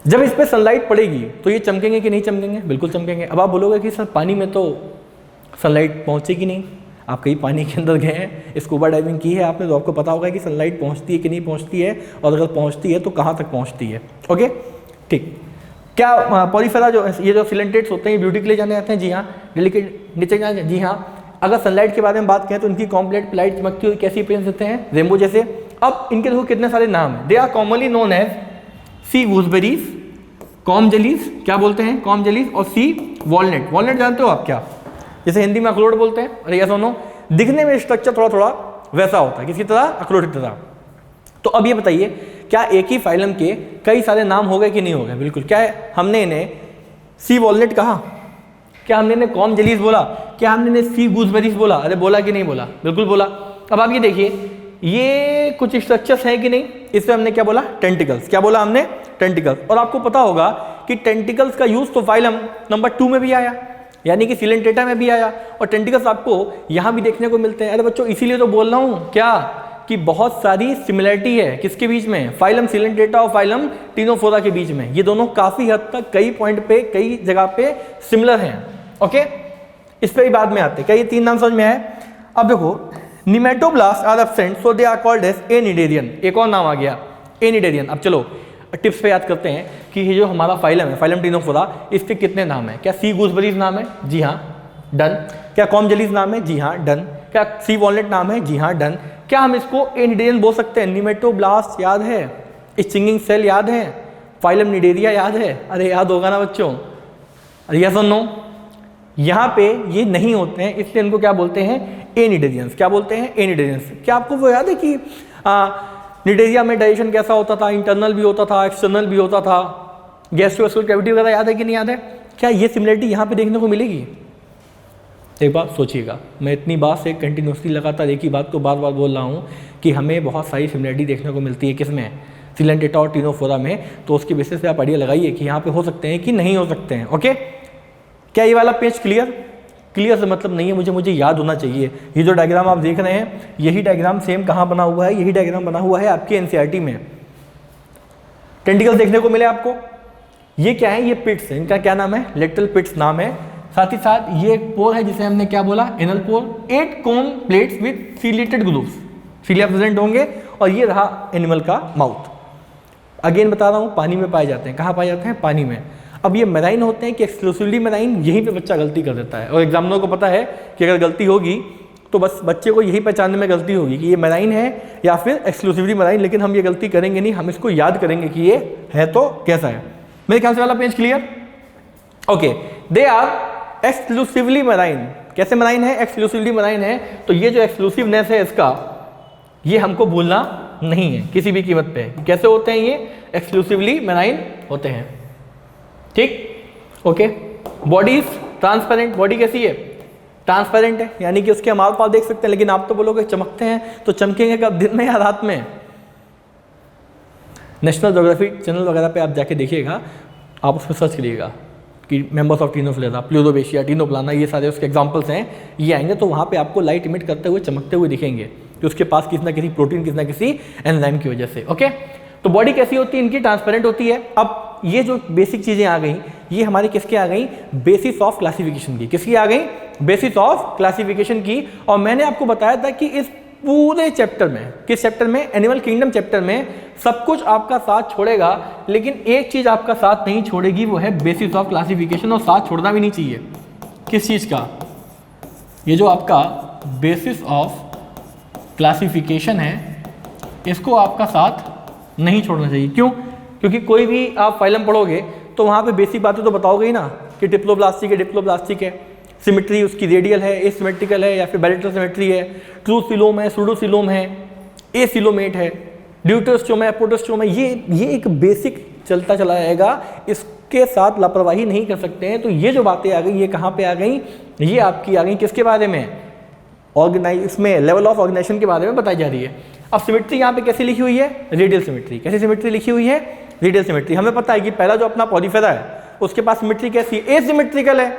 जब इस पे सनलाइट पड़ेगी तो ये चमकेंगे कि नहीं चमकेंगे? बिल्कुल चमकेंगे। अब आप बोलोगे कि सर पानी में तो सनलाइट पहुंचेगी नहीं। आप कहीं पानी के अंदर गए हैं, स्कूबा डाइविंग की है आपने, तो आपको पता होगा कि सनलाइट पहुंचती है कि नहीं पहुंचती है, और अगर पहुंचती है तो कहाँ तक पहुंचती है। ओके, ठीक। क्या पॉलीफेरा जो ये जो सिलेंटेट्स होते हैं ब्यूटी के लिए जाने जाते हैं? जी हाँ। डेलिकेट नीचे जाने? जी हाँ। अगर सनलाइट के बारे में बात करें तो इनकी कॉम्प्लेट लाइट चमकती हुई कैसी अपीयरेंस देते हैं? रेनबो जैसे। अब इनके देखो कितने सारे नाम हैं। They are commonly known as sea gooseberries, comb jellies, क्या बोलते हैं? कॉम जेलीज, और सी वॉलनट। वॉलनट जानते हो आप क्या? जैसे हिंदी में अखरोट बोलते हैं। अरे यस और नो? दिखने में स्ट्रक्चर थोड़ा थोड़ा वैसा होता है, किसकी तरह? अखरोट की तरह। तो अब ये बताइए, क्या एक ही फाइलम के कई सारे नाम हो गए कि नहीं हो गए? बिल्कुल। क्या है, हमने इन्हें सी वॉलनट कहा? क्या हमने इन्हें कॉम जेलीज बोला? क्या हमने इन्हें सी गूसबेरीज बोला? अरे बोला कि नहीं बोला? बिल्कुल बोला। अब आप ये देखिए, ये कुछ स्ट्रक्चर्स हैं कि नहीं? इसमें हमने क्या बोला? टेंटिकल्स। क्या बोला हमने? टेंटिकल्स। और आपको पता होगा कि टेंटिकल्स का यूज तो फाइलम नंबर 2 में भी आया, यानी कि सिलेंटेटा में भी आया, और टेंटिकल्स आपको यहाँ भी देखने को मिलते हैं। अरे बच्चों, इसीलिए तो बोल रहा हूँ क्या कि बहुत सारी सिमिलरिटी है किसके बीच में? फाइलम सिलेंटेटा और फाइलम टिनोफोरा के बीच में। ये दोनों काफ़ी हद तक कई पॉइंट पे, कई जगह पे सिमिलर हैं। ओके, इस पर भी बाद में आते हैं। क्या ये 3 नाम समझ में आए? अब देखो, nematoblast are absent so they are called as acnidarian. एक और नाम आ गया, एनिडेरियन। अब चलो टिप्स पे याद करते हैं कि ये जो हमारा फाइलम है, फाइलम टिनोफोरा, इसके कितने नाम है? क्या सी गूसबेरीज नाम है? जी हाँ, डन। क्या कॉम जेलीज नाम है? जी हाँ, डन। क्या सी वॉलनट नाम है? जी हाँ, डन। क्या हम इसको एनिडेरियन बोल सकते हैं? निमेटोब्लास्ट याद है, स्टिंगिंग सेल याद है, फाइलम निडेरिया याद है? अरे याद होगा ना बच्चों? अरे यस और नो? यहाँ पे ये नहीं होते हैं, इसलिए इनको क्या बोलते हैं? एनिडेरियंस। क्या बोलते हैं? एनिडेरियंस। क्या आपको वो याद है कि निडेरिया में डाइजेशन कैसा होता था? इंटरनल भी होता था, एक्सटर्नल भी होता था, गैस्ट्रोवेस्कुलर कैविटी वगैरह याद है कि नहीं याद है? क्या ये सिमिलरिटी यहाँ पे देखने को मिलेगी? एक बात सोचिएगा, मैं इतनी बार से कंटिन्यूसली लगातार एक ही बात को बार बार बोल रहा हूँ कि हमें बहुत सारी सिमिलरिटी देखने को मिलती है। किसमें? सिलेंटेटा और टिनोफोरा में। तो उसके बेसिस पे आप आइडिया लगाइए कि यहाँ पे हो सकते हैं कि नहीं हो सकते हैं। ओके, क्या ये वाला पेज क्लियर? क्लियर से मतलब नहीं है, मुझे याद होना चाहिए। ये जो डायग्राम आप देख रहे हैं, यही डायग्राम सेम कहाँ बना हुआ है? यही डायग्राम बना हुआ है आपके एनसीईआरटी में। टेंटिकल्स देखने को मिले आपको। ये क्या है? ये पिट्स है। इनका क्या नाम है? लेटरल पिट्स नाम है। साथ ही साथ ये एक पोर है जिसे हमने क्या बोला? Anal pore. 8 comb plates with ciliated grooves, cilia present होंगे। और ये रहा एनिमल का माउथ। अगेन बता रहा हूँ, पानी में पाए जाते हैं। कहाँ पाए जाते हैं? पानी में। अब ये मैराइन होते हैं कि एक्सक्लूसिवली मैराइन? यहीं पे बच्चा गलती कर देता है, और एग्जामिनर को पता है कि अगर गलती होगी तो बस बच्चे को यही पहचानने में गलती होगी कि ये मैराइन है या फिर एक्सक्लूसिवली मैराइन। लेकिन हम ये गलती करेंगे नहीं, हम इसको याद करेंगे कि ये है तो कैसा है। मेरे ख्याल से वाला page clear? Okay, they are exclusively marine. कैसे मैराइन है? एक्सक्लूसिवली मैराइन है। तो ये जो एक्सक्लूसिवनेस है इसका, ये हमको भूलना नहीं है किसी भी कीमत पे। कैसे होते हैं ये? एक्सक्लूसिवली मैराइन होते हैं। ठीक, okay. Body is transparent. Body कैसी है? ट्रांसपेरेंट है, यानी कि उसके हम आर पार देख सकते हैं। लेकिन आप तो बोलोगे चमकते हैं, तो चमकेंगे कब? दिन में या रात में? नेशनल ज्योग्राफी चैनल वगैरह पे आप जाके देखिएगा, आप उस पर सर्च करिएगा कि मेंबर्स ऑफ टिनोफ्लोरा, प्लूरोबेशिया, टिनोप्लाना, ये सारे उसके एग्जांपल्स हैं। ये आएंगे तो वहाँ पे आपको लाइट इमिट करते हुए, चमकते हुए दिखेंगे कि उसके पास किसी ना किसी प्रोटीन, किसी ना किसी एंजाइम की वजह से। ओके, तो बॉडी कैसी होती है इनकी? ट्रांसपेरेंट होती है। अब ये जो बेसिक चीज़ें आ गई, ये हमारी किसके आ गई, बेसिस ऑफ क्लासिफिकेशन की। किसकी आ गई, बेसिस ऑफ क्लासिफिकेशन की। और मैंने आपको बताया था कि इस पूरे चैप्टर में, किस चैप्टर में, एनिमल किंगडम चैप्टर में सब कुछ आपका साथ छोड़ेगा, लेकिन एक चीज़ आपका साथ नहीं छोड़ेगी, वो है बेसिस ऑफ क्लासिफिकेशन। और साथ छोड़ना भी नहीं चाहिए। किस चीज़ का, ये जो आपका बेसिस ऑफ क्लासिफिकेशन है, इसको आपका साथ नहीं छोड़ना चाहिए। क्यों? क्योंकि कोई भी आप फाइलम पढ़ोगे तो वहाँ पे बेसिक बातें तो बताओगे ही ना, कि डिप्लोब्लास्टिक है, डिप्लोब्लास्टिक है, सिमेट्री उसकी रेडियल है, एसिमेट्रिकल है या फिर बैलेटल सिमेट्री है, ट्रू सिलोम है, सूडोसिलोम है, एसिलोमेट है, ड्यूटरस्टोम है, पोटोस्टोम है। ये एक बेसिक चलता चला जाएगा, इसके साथ लापरवाही नहीं कर सकते हैं। तो ये जो बातें आ गई, ये कहाँ पे आ गई, ये आपकी आ गई किसके बारे में, ऑर्गेनाइज, इसमें लेवल ऑफ ऑर्गेनाइजेशन के बारे में बताई जा रही है। अब सिमेट्री यहाँ पे कैसी लिखी हुई है, रेडियल सिमेट्री। कैसी सिमेट्री लिखी हुई है, रेडियल सिमेट्री। हमें पता है कि पहला जो अपना पॉलीफेरा है उसके पास सिमेट्री कैसी है, एसिमेट्रिकल है।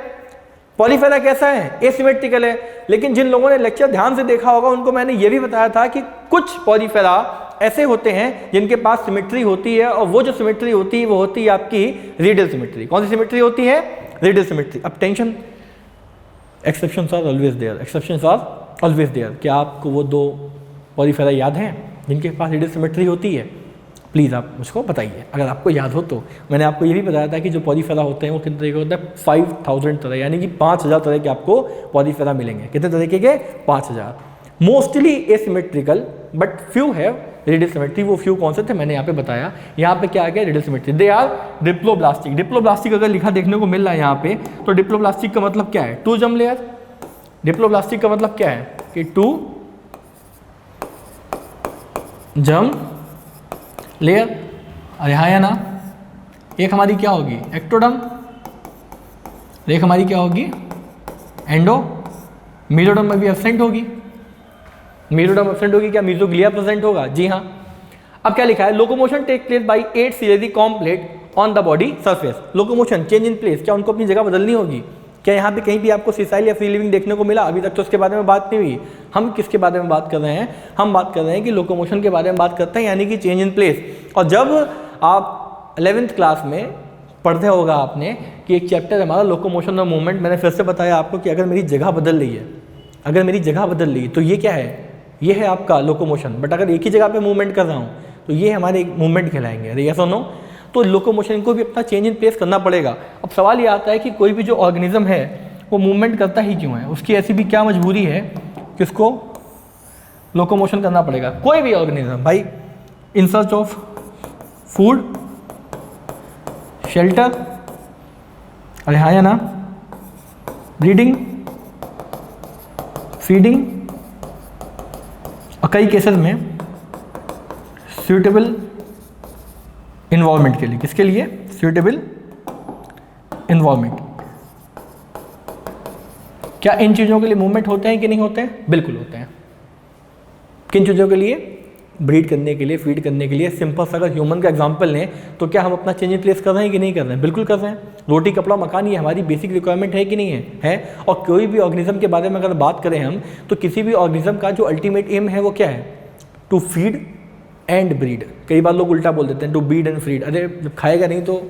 पॉलीफेरा कैसा है, एसिमेट्रिकल है। लेकिन जिन लोगों ने लेक्चर ध्यान से देखा होगा उनको मैंने ये भी बताया था कि कुछ पॉलीफेरा ऐसे होते हैं जिनके पास सिमेट्री होती है, और वो जो सिमेट्री होती है वो होती है आपकी रेडियल सिमेट्री। कौन सी सिमेट्री होती है, रेडियल सिमेट्री। अब tension, exceptions are always there, exceptions are always there. क्या आपको वो दो पॉलीफेरा याद हैं जिनके पास रेडियल सिमेट्री होती है? प्लीज़ आप मुझको बताइए अगर आपको याद हो तो। मैंने आपको ये भी बताया था कि जो पॉलीफेरा होते हैं वो कितने तरह के होते हैं, 5000 तरह, यानी कि 5000 तरह के आपको पॉलीफेरा मिलेंगे। कितने तरीके के, 5000। मोस्टली एसिमेट्रिकल बट फ्यू है रेडियल सिमेट्री। वो फ्यू कौन से थे मैंने यहाँ पे बताया। यहाँ पे क्या आ गया, radial symmetry. They are diploblastic. Diploblastic अगर लिखा देखने को मिल रहा है यहाँ पे, तो डिप्लोब्लास्टिक का मतलब क्या है, टू जम लेयर। डिप्लोब्लास्टिक का मतलब क्या है कि टू जम लेयर। अरे हाँ या ना। एक हमारी क्या होगी, एक्टोडर्म। एक हमारी क्या होगी, एंडो। मीजोडर्म में भी एब्सेंट होगी। मीजोडर्म एब्सेंट होगी, क्या मीजोग्लिया प्रेजेंट होगा? जी हाँ। अब क्या लिखा है, locomotion take place by 8 series comb plate on the body surface. Locomotion, change in place, क्या उनको अपनी जगह बदलनी होगी? क्या यहाँ पे कहीं भी आपको सिसाइल या फ्री लिविंग देखने को मिला? अभी तक तो उसके बारे में बात नहीं हुई। हम किसके बारे में बात कर रहे हैं, हम बात कर रहे हैं कि लोकोमोशन के बारे में बात करते हैं, यानी कि चेंज इन प्लेस। और जब आप 11th क्लास में पढ़ते होगा आपने कि एक चैप्टर है हमारा लोकोमोशन और मूवमेंट, मैंने फिर से बताया आपको कि अगर मेरी जगह बदल रही है, अगर मेरी जगह बदल रही है तो ये क्या है, ये है आपका लोकोमोशन। बट अगर एक ही जगह पे मूवमेंट कर रहा हूँ तो ये हमारे मूवमेंट कहलाएंगे। यस और नो? तो लोकोमोशन को भी अपना चेंज इन प्लेस करना पड़ेगा। अब सवाल ये आता है कि कोई भी जो ऑर्गेनिज्म है वो मूवमेंट करता ही क्यों है, उसकी ऐसी भी क्या मजबूरी है कि उसको लोकोमोशन करना पड़ेगा? कोई भी ऑर्गेनिज्म भाई, in search of food, shelter, अरे हाँ या ना, ब्रीडिंग, फीडिंग, और कई केसेस में सूटेबल इन्वायरमेंट के लिए। किसके लिए? Suitable environment. क्या इन चीज़ों के लिए मूवमेंट होते हैं कि नहीं होते हैं? बिल्कुल होते हैं। किन चीज़ों के लिए? ब्रीड करने के लिए, फीड करने के लिए। सिंपल सा अगर ह्यूमन का एग्जांपल लें तो क्या हम अपना चेंज इन प्लेस कर रहे हैं कि नहीं कर रहे हैं? बिल्कुल कर रहे हैं। रोटी, कपड़ा, मकान, ये हमारी बेसिक रिक्वायरमेंट है कि नहीं है? है। और कोई भी ऑर्गेनिज्म के बारे में अगर बात करें हम, तो किसी भी ऑर्गेनिज्म का जो अल्टीमेट एम है वो क्या है? To feed and breed. कई बार लोग उल्टा बोल देते हैं, टू ब्रीड एंड फीड। अरे जब खाएगा नहीं तो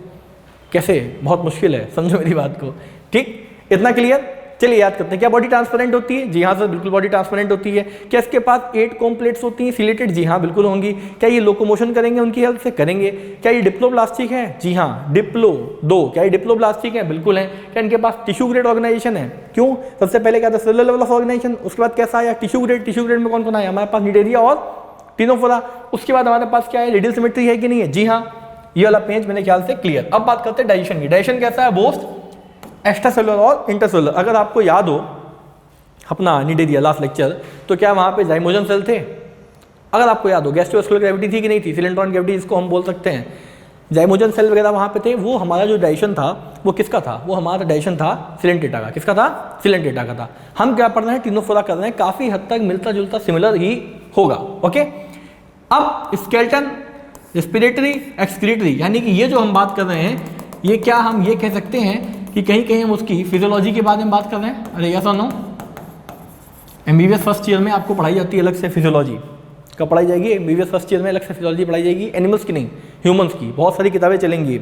कैसे? बहुत मुश्किल है, समझो मेरी बात को। ठीक, इतना क्लियर? चलिए याद करते हैं। क्या बॉडी ट्रांसपेरेंट होती है? जी हाँ सर, बिल्कुल बॉडी ट्रांसपेरेंट होती है। क्या इसके पास 8 कॉम्प्लेट्स होती हैं सिलेटेड? जी हाँ बिल्कुल होंगी। क्या ये लोकोमोशन करेंगे उनकी हेल्प से? करेंगे। क्या ये डिप्लोब्लास्टिक है? जी हाँ, डिप्लो 2। क्या ये डिप्लोब्लास्टिक है? बिल्कुल है। क्या इनके पास टिश्यू ग्रेड ऑर्गेनाइजेशन है? क्यों? सबसे पहले क्या था, सेलुलर लेवल ऑफ ऑर्गेनाइजेशन। उसके बाद कैसा आया, टिश्यू ग्रेड। टिश्यू ग्रेड में कौन कौन आया? हमारे पास निडेरिया और टिनोफोरा। उसके बाद हमारे पास क्या है, रेडियल सिमेट्री है कि नहीं है? जी हाँ। ये वाला पेज मेरे ख्याल से क्लियर। अब बात करते हैं डाइजेशन की। डाइजेशन कैसा है? बोथ एक्स्ट्रासेलुलर और इंटरसेलुलर। अगर आपको याद हो अपना निडेरिया लास्ट लेक्चर, तो क्या वहाँ पे जाइमोजन सेल थे? अगर आपको याद हो, गैस्ट्रोवेस्कुलर कैविटी थी कि नहीं थी? सिलेंट्रॉन कैविटी जिसको हम बोल सकते हैं, जाइमोजन सेल वगैरह वहाँ पे थे। वो हमारा जो डाइजेशन था वो किसका था? वो हमारा डाइजेशन था सिलेंटेटा का। किसका था? सिलेंटेटा का था। हम क्या पढ़ रहे हैं, टिनोफोरा कर रहे हैं। काफ़ी हद तक मिलता जुलता सिमिलर ही होगा। ओके। अब स्केलेटन, रेस्पिरेटरी, एक्सक्रीटरी, यानी कि ये जो हम बात कर रहे हैं, ये क्या हम ये कह सकते हैं कि कहीं कहीं हम उसकी फिजियोलॉजी के बारे में बात कर रहे हैं? अरे यस और नो? एमबीबीएस फर्स्ट ईयर में आपको पढ़ाई जाती है अलग से फिजियोलॉजी। कब पढ़ाई जाएगी? एमबीबीएस फर्स्ट ईयर में अलग से फिजियोलॉजी पढ़ाई जाएगी, एनिमल्स की नहीं, ह्यूमंस की। बहुत सारी किताबें चलेंगी।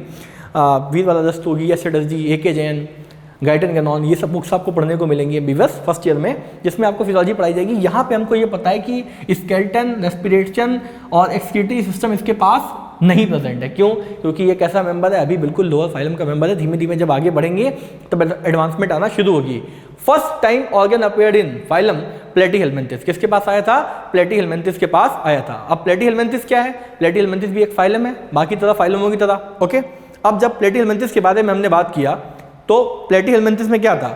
वीर वाला दस्त होगी, S Chatterjee, AK Jain, Guyton Canon, ये सब बुक्स आपको पढ़ने को मिलेंगी MBBS फर्स्ट ईयर में, जिसमें आपको फिजियोलॉजी पढ़ाई जाएगी। यहाँ पे हमको ये पता है कि स्केलेटन, रेस्पिरेशन और एक्सक्रीटरी सिस्टम इसके पास नहीं प्रेजेंट है। क्यों? क्योंकि ये कैसा मेंबर है, अभी बिल्कुल लोअर फाइलम का मेंबर है। धीमे धीमे जब आगे बढ़ेंगे तो एडवांसमेंट आना शुरू होगी। First time organ appeared in phylum Platyhelminthes, किसके पास आया था? प्लेटीहेलमिन्थिस के पास आया था। अब प्लेटीहेलमिन्थिस क्या है? प्लेटीहेलमिन्थिस भी एक फाइलम है, बाकी तरह फाइलमों की तरह। ओके, अब जब प्लेटीहेलमिन्थिस के बारे में हमने बात किया तो प्लेटीहेलमिन्थिस में क्या था?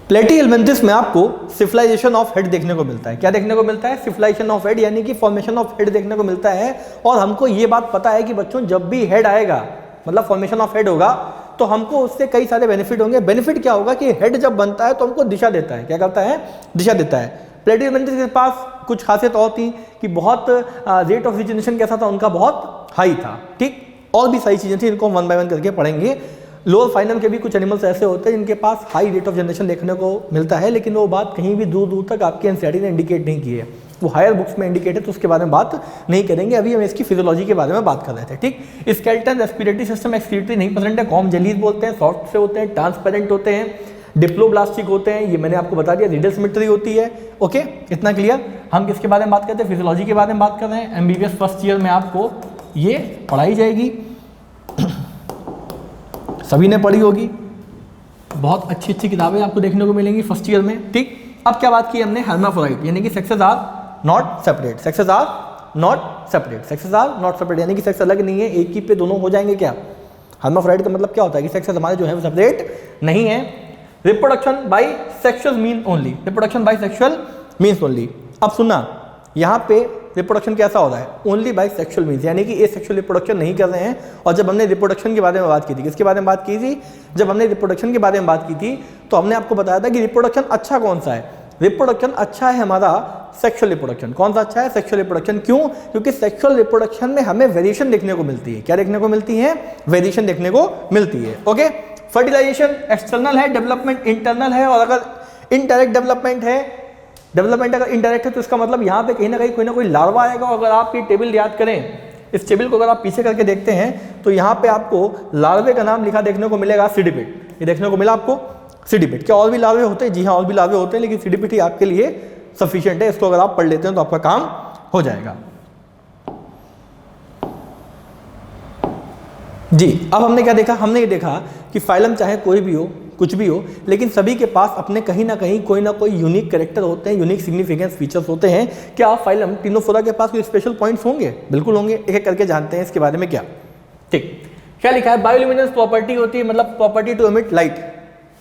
प्लेटीहेलमिन्थिस में आपको सिफिलाइजेशन ऑफ हेड देखने को मिलता है। क्या देखने को मिलता है? सिफिलाइजेशन ऑफ हेड, यानी कि फॉर्मेशन ऑफ हेड देखने को मिलता है। और हमको ये बात पता है कि बच्चों जब भी हेड आएगा, मतलब फॉर्मेशन ऑफ हेड होगा, तो हमको उससे कई सारे बेनिफिट होंगे। बेनिफिट क्या होगा कि हेड जब बनता है तो हमको दिशा देता है। क्या करता है? दिशा देता है। प्लेटीहेलमिन्थिस के पास कुछ खासियत और थी कि बहुत रेट ऑफ रिजनरेशन कैसा था उनका? बहुत हाई था। ठीक, और भी सारी चीज़ें थी, इनको हम 1 बाय 1 करके पढ़ेंगे। लोअर फाइलम के भी कुछ एनिमल्स ऐसे होते हैं जिनके पास हाई रेट ऑफ जनरेशन देखने को मिलता है, लेकिन वो बात कहीं भी दूर दूर तक आपके एनसीईआरटी ने इंडिकेट नहीं की है। वो हायर बुक्स में इंडिकेट है, तो उसके बारे में बात नहीं करेंगे। अभी हम इसकी फिजियोलॉजी के बारे में बात कर रहे थे। ठीक, स्केलेटन, रेस्पिरेटरी सिस्टम, एक्सक्रीटरी नहीं प्रेजेंट है। कॉम जेलीज बोलते हैं, सॉफ्ट से होते हैं, ट्रांसपेरेंट होते हैं, डिप्लोब्लास्टिक होते हैं, ये मैंने आपको बता दिया। रिडल सिमेट्री होती है। ओके, इतना क्लियर? हम किसके बारे में बात करते हैं? फिजियोलॉजी के बारे में बात कर रहे हैं। MBBS फर्स्ट ईयर में आपको ये पढ़ाई जाएगी, सभी ने पढ़ी होगी। बहुत अच्छी अच्छी किताबें आपको देखने को मिलेंगी फर्स्ट ईयर में। ठीक, अब क्या बात की हमने? हर्माफ्रोडाइट, यानी कि sexes are not separate. Sexes are not separate, sexes are not separate, यानी कि सेक्स अलग नहीं है, एक ही पे दोनों हो जाएंगे। क्या हर्माफ्रोडाइट का मतलब क्या होता है? कि सेक्सेस हमारे जो है वो सेपरेट नहीं है। Reproduction by sexual mean only, reproduction by sexual means only. अब सुनना, यहाँ पे रिप्रोडक्शन कैसा हो रहा है? ओनली बाय सेक्सुअल मीन्स, यानी कि ये सेक्सुअल रिप्रोडक्शन नहीं कर रहे हैं। और जब हमने रिप्रोडक्शन के बारे में बात की थी, किसके बारे में बात की थी? जब हमने रिप्रोडक्शन के बारे में बात की थी तो हमने आपको बताया था कि रिप्रोडक्शन अच्छा कौन सा है? रिप्रोडक्शन अच्छा है हमारा सेक्सुअल रिप्रोडक्शन। कौन सा अच्छा है? Sexual reproduction. क्यों? क्योंकि सेक्सुअल रिप्रोडक्शन में हमें वेरिएशन देखने को मिलती है। क्या देखने को मिलती है? वेरिएशन देखने को मिलती है। ओके, फर्टिलाइजेशन एक्सटर्नल है, डेवलपमेंट इंटरनल है। और अगर इनडायरेक्ट डेवलपमेंट है, डेवलपमेंट अगर इनडायरेक्ट है तो इसका मतलब यहाँ पे कहीं ना कहीं कोई ना कोई लार्वा आएगा। अगर आप ये टेबल याद करें, इस टेबल को अगर आप पीछे करके देखते हैं तो यहाँ पे आपको लार्वे का नाम लिखा देखने को मिलेगा, सीडिपिड। ये देखने को मिला आपको, सीडिपिड। क्या और भी लार्वे होते हैं? जी हाँ, और भी लार्वे होते हैं, लेकिन सीडिपिड ही आपके लिए सफिशिएंट है। इसको अगर आप पढ़ लेते हैं तो आपका काम हो जाएगा। जी, अब हमने क्या देखा? हमने ये देखा कि फाइलम चाहे कोई भी हो, कुछ भी हो, लेकिन सभी के पास अपने कहीं ना कहीं कोई ना कोई यूनिक कैरेक्टर होते हैं, यूनिक सिग्निफिकेंस फीचर्स होते हैं। क्या फाइलम टिनोफोरा के पास कोई स्पेशल पॉइंट्स होंगे? बिल्कुल होंगे। एक एक करके जानते हैं इसके बारे में। क्या ठीक, क्या लिखा है? बायोल्यूमिनेंस प्रॉपर्टी होती है, मतलब property to emit light.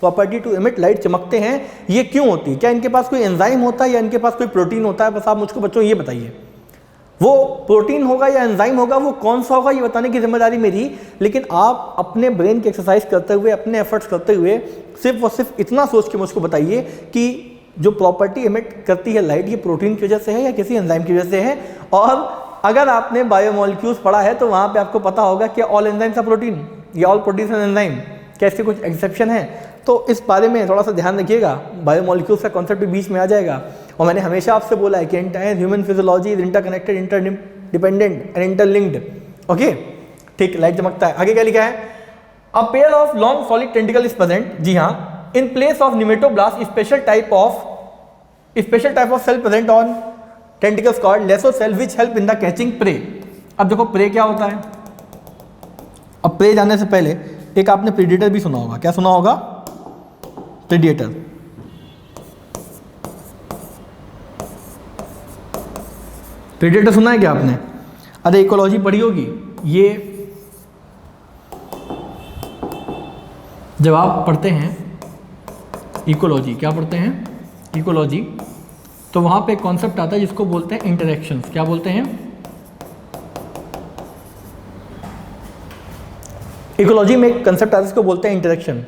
Property to emit light, चमकते हैं। ये क्यों होती है? क्या इनके पास कोई एंजाइम होता है या इनके पास कोई प्रोटीन होता है? बस आप मुझको बच्चों ये बताइए, वो प्रोटीन होगा या एंजाइम होगा, वो कौन सा होगा, ये बताने की जिम्मेदारी मेरी। लेकिन आप अपने ब्रेन की एक्सरसाइज करते हुए, अपने एफर्ट्स करते हुए सिर्फ और सिर्फ इतना सोच के मुझको बताइए कि जो प्रॉपर्टी एमिट करती है लाइट, ये प्रोटीन की वजह से है या किसी एंजाइम की वजह से है। और अगर आपने बायोमोलिक्यूल्स पढ़ा है तो वहाँ पे आपको पता होगा कि ऑल एंजाइम्स आर प्रोटीन या ऑल प्रोटीन एंड एंजाइम, क्या इसके कुछ एक्सेप्शन है? तो इस बारे में थोड़ा सा ध्यान रखिएगा, बायोमोलिक्यूल्स का कॉन्सेप्ट भी बीच में आ जाएगा। और मैंने हमेशा आपसे बोला है कि entire human physiology is interconnected, interdependent and interlinked. Okay, ठीक, लाइट चमकता है। आगे क्या लिखा है? A pair of long solid tentacle is present. जी हाँ, in place of nematoblast special type of cell present on tentacles called lasso cell which help in the catching prey. अब देखो प्रे क्या होता है। अब प्रे जाने से पहले एक आपने प्रीडेटर भी सुना होगा। क्या सुना होगा? प्रीडेटर। प्रीडेटर सुना है क्या आपने? अरे इकोलॉजी पढ़ी होगी। ये जब आप पढ़ते हैं इकोलॉजी, क्या पढ़ते हैं? इकोलॉजी, तो वहाँ पे एक कॉन्सेप्ट आता है जिसको बोलते हैं इंटरेक्शंस। क्या बोलते हैं? इकोलॉजी में एक कंसेप्ट आता है जिसको बोलते हैं इंटरेक्शन।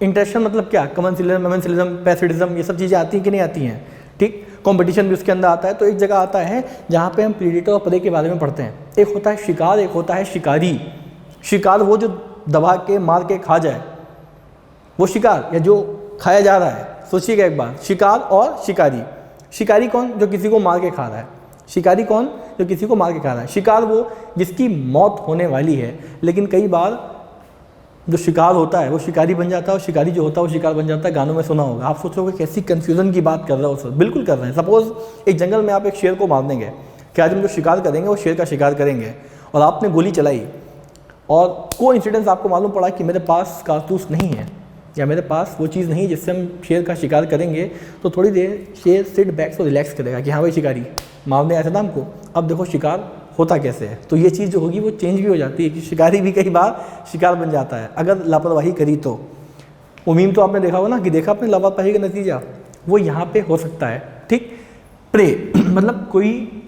इंटरेक्शन मतलब क्या? कमेंसिलिज्म, मेमेंसिलिज्म, पैसिडिज्म, ये सब चीज़ें आती हैं कि नहीं आती हैं? ठीक, कंपटीशन भी उसके अंदर आता है। तो एक जगह आता है जहाँ पे हम प्रीडेटर और प्रे के बारे में पढ़ते हैं। एक होता है शिकार, एक होता है शिकारी। शिकार वो जो दबा के मार के खा जाए, वो शिकार, या जो खाया जा रहा है। सोचिएगा एक बार, शिकार और शिकारी। शिकारी कौन? जो किसी को मार के खा रहा है। शिकारी कौन? जो किसी को मार के खा रहा है। शिकार वो जिसकी मौत होने वाली है, लेकिन कई बार जो शिकार होता है वो शिकारी बन जाता है और शिकारी जो होता है वो शिकार बन जाता है। गानों में सुना होगा। आप सोचोगे कैसी कंफ्यूजन की बात कर रहे हो सर, बिल्कुल कर रहे हैं। सपोज एक जंगल में आप एक शेर को मार देंगे, कि आज हम जो शिकार करेंगे वो शेर का शिकार करेंगे, और आपने गोली चलाई और कोइंसिडेंस आपको मालूम पड़ा कि मेरे पास कारतूस नहीं है या मेरे पास वो चीज़ नहीं है जिससे हम शेर का शिकार करेंगे, तो थोड़ी देर शेर सिट बैक से रिलैक्स करेगा कि हाँ भाई शिकारी मारने आया था ना हमको, अब देखो शिकार होता कैसे है। तो ये चीज़ जो होगी वो चेंज भी हो जाती है कि शिकारी भी कई बार शिकार बन जाता है अगर लापरवाही करी तो। वो मीम तो आपने देखा होगा ना कि देखा आपने लापरवाही का नतीजा, वो यहाँ पे हो सकता है। ठीक, प्रे मतलब कोई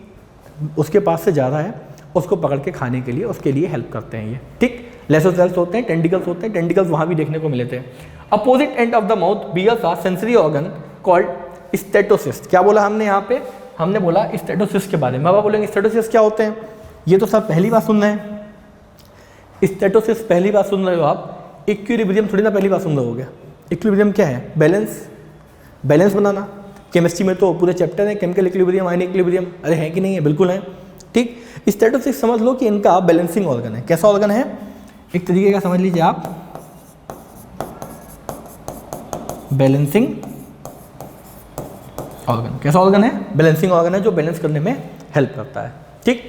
उसके पास से जा रहा है, उसको पकड़ के खाने के लिए उसके लिए हेल्प करते हैं ये। ठीक, लेसोसेल्स होते हैं, टेंटिकल्स होते हैं, टेंटिकल्स वहाँ भी देखने को मिले थे। Opposite end of the mouth bears a sensory organ called statocyst. क्या बोला हमने यहाँ पे? हमने बोला स्टेटोसिस्ट के बारे में। अब आप बोलेंगे स्टेटोसिस्ट क्या होते हैं? ये तो सब पहली बार सुन रहे हैं। स्टेटोसिस्ट पहली बार सुन रहे हो आप। इक्विलिब्रियम थोड़ी ना पहली बार सुन रहे होगे। इक्विलिब्रियम क्या है? बैलेंस, बैलेंस बनाना। केमिस्ट्री में तो पूरे चैप्टर है केमिकल इक्विलिब्रियम, आयनिक इक्विलिब्रियम। अरे है कि नहीं है? बिल्कुल है। ठीक, स्टेटोसिस्ट समझ लो कि इनका बैलेंसिंग ऑर्गन है। कैसा ऑर्गन है? एक तरीके का समझ लीजिए आप, बैलेंसिंग ऑर्गन। कैसा ऑर्गन है? बैलेंसिंग ऑर्गन है जो बैलेंस करने में हेल्प करता है। ठीक,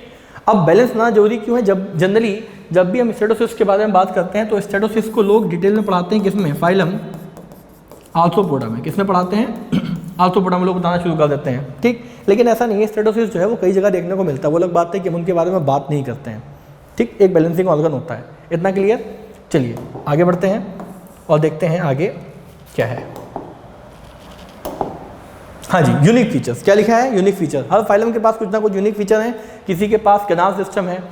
अब बैलेंस ना जरूरी क्यों है? जब जनरली जब भी हम स्टेटोसिस्ट के बारे में बात करते हैं तो स्टेटोसिस्ट को लोग डिटेल में पढ़ाते हैं किसमें? फाइलम आर्थ्रोपोडा में। किसमें पढ़ाते हैं? आर्थ्रोपोडा में लोग बताना शुरू कर देते हैं। ठीक, लेकिन ऐसा नहीं है। स्टेटोसिस्ट जो है वो कई जगह देखने को मिलता है। वो लोग बात है कि हम उनके बारे में बात नहीं करते हैं। ठीक, एक बैलेंसिंग ऑर्गन होता है। इतना क्लियर? चलिए आगे बढ़ते हैं और देखते हैं आगे क्या है। हाँ जी, यूनिक फीचर्स। क्या लिखा है? Unique feature. हर फाइलम के पास कुछ ना कुछ यूनिक फीचर है। किसी के पास कैनाल सिस्टम है,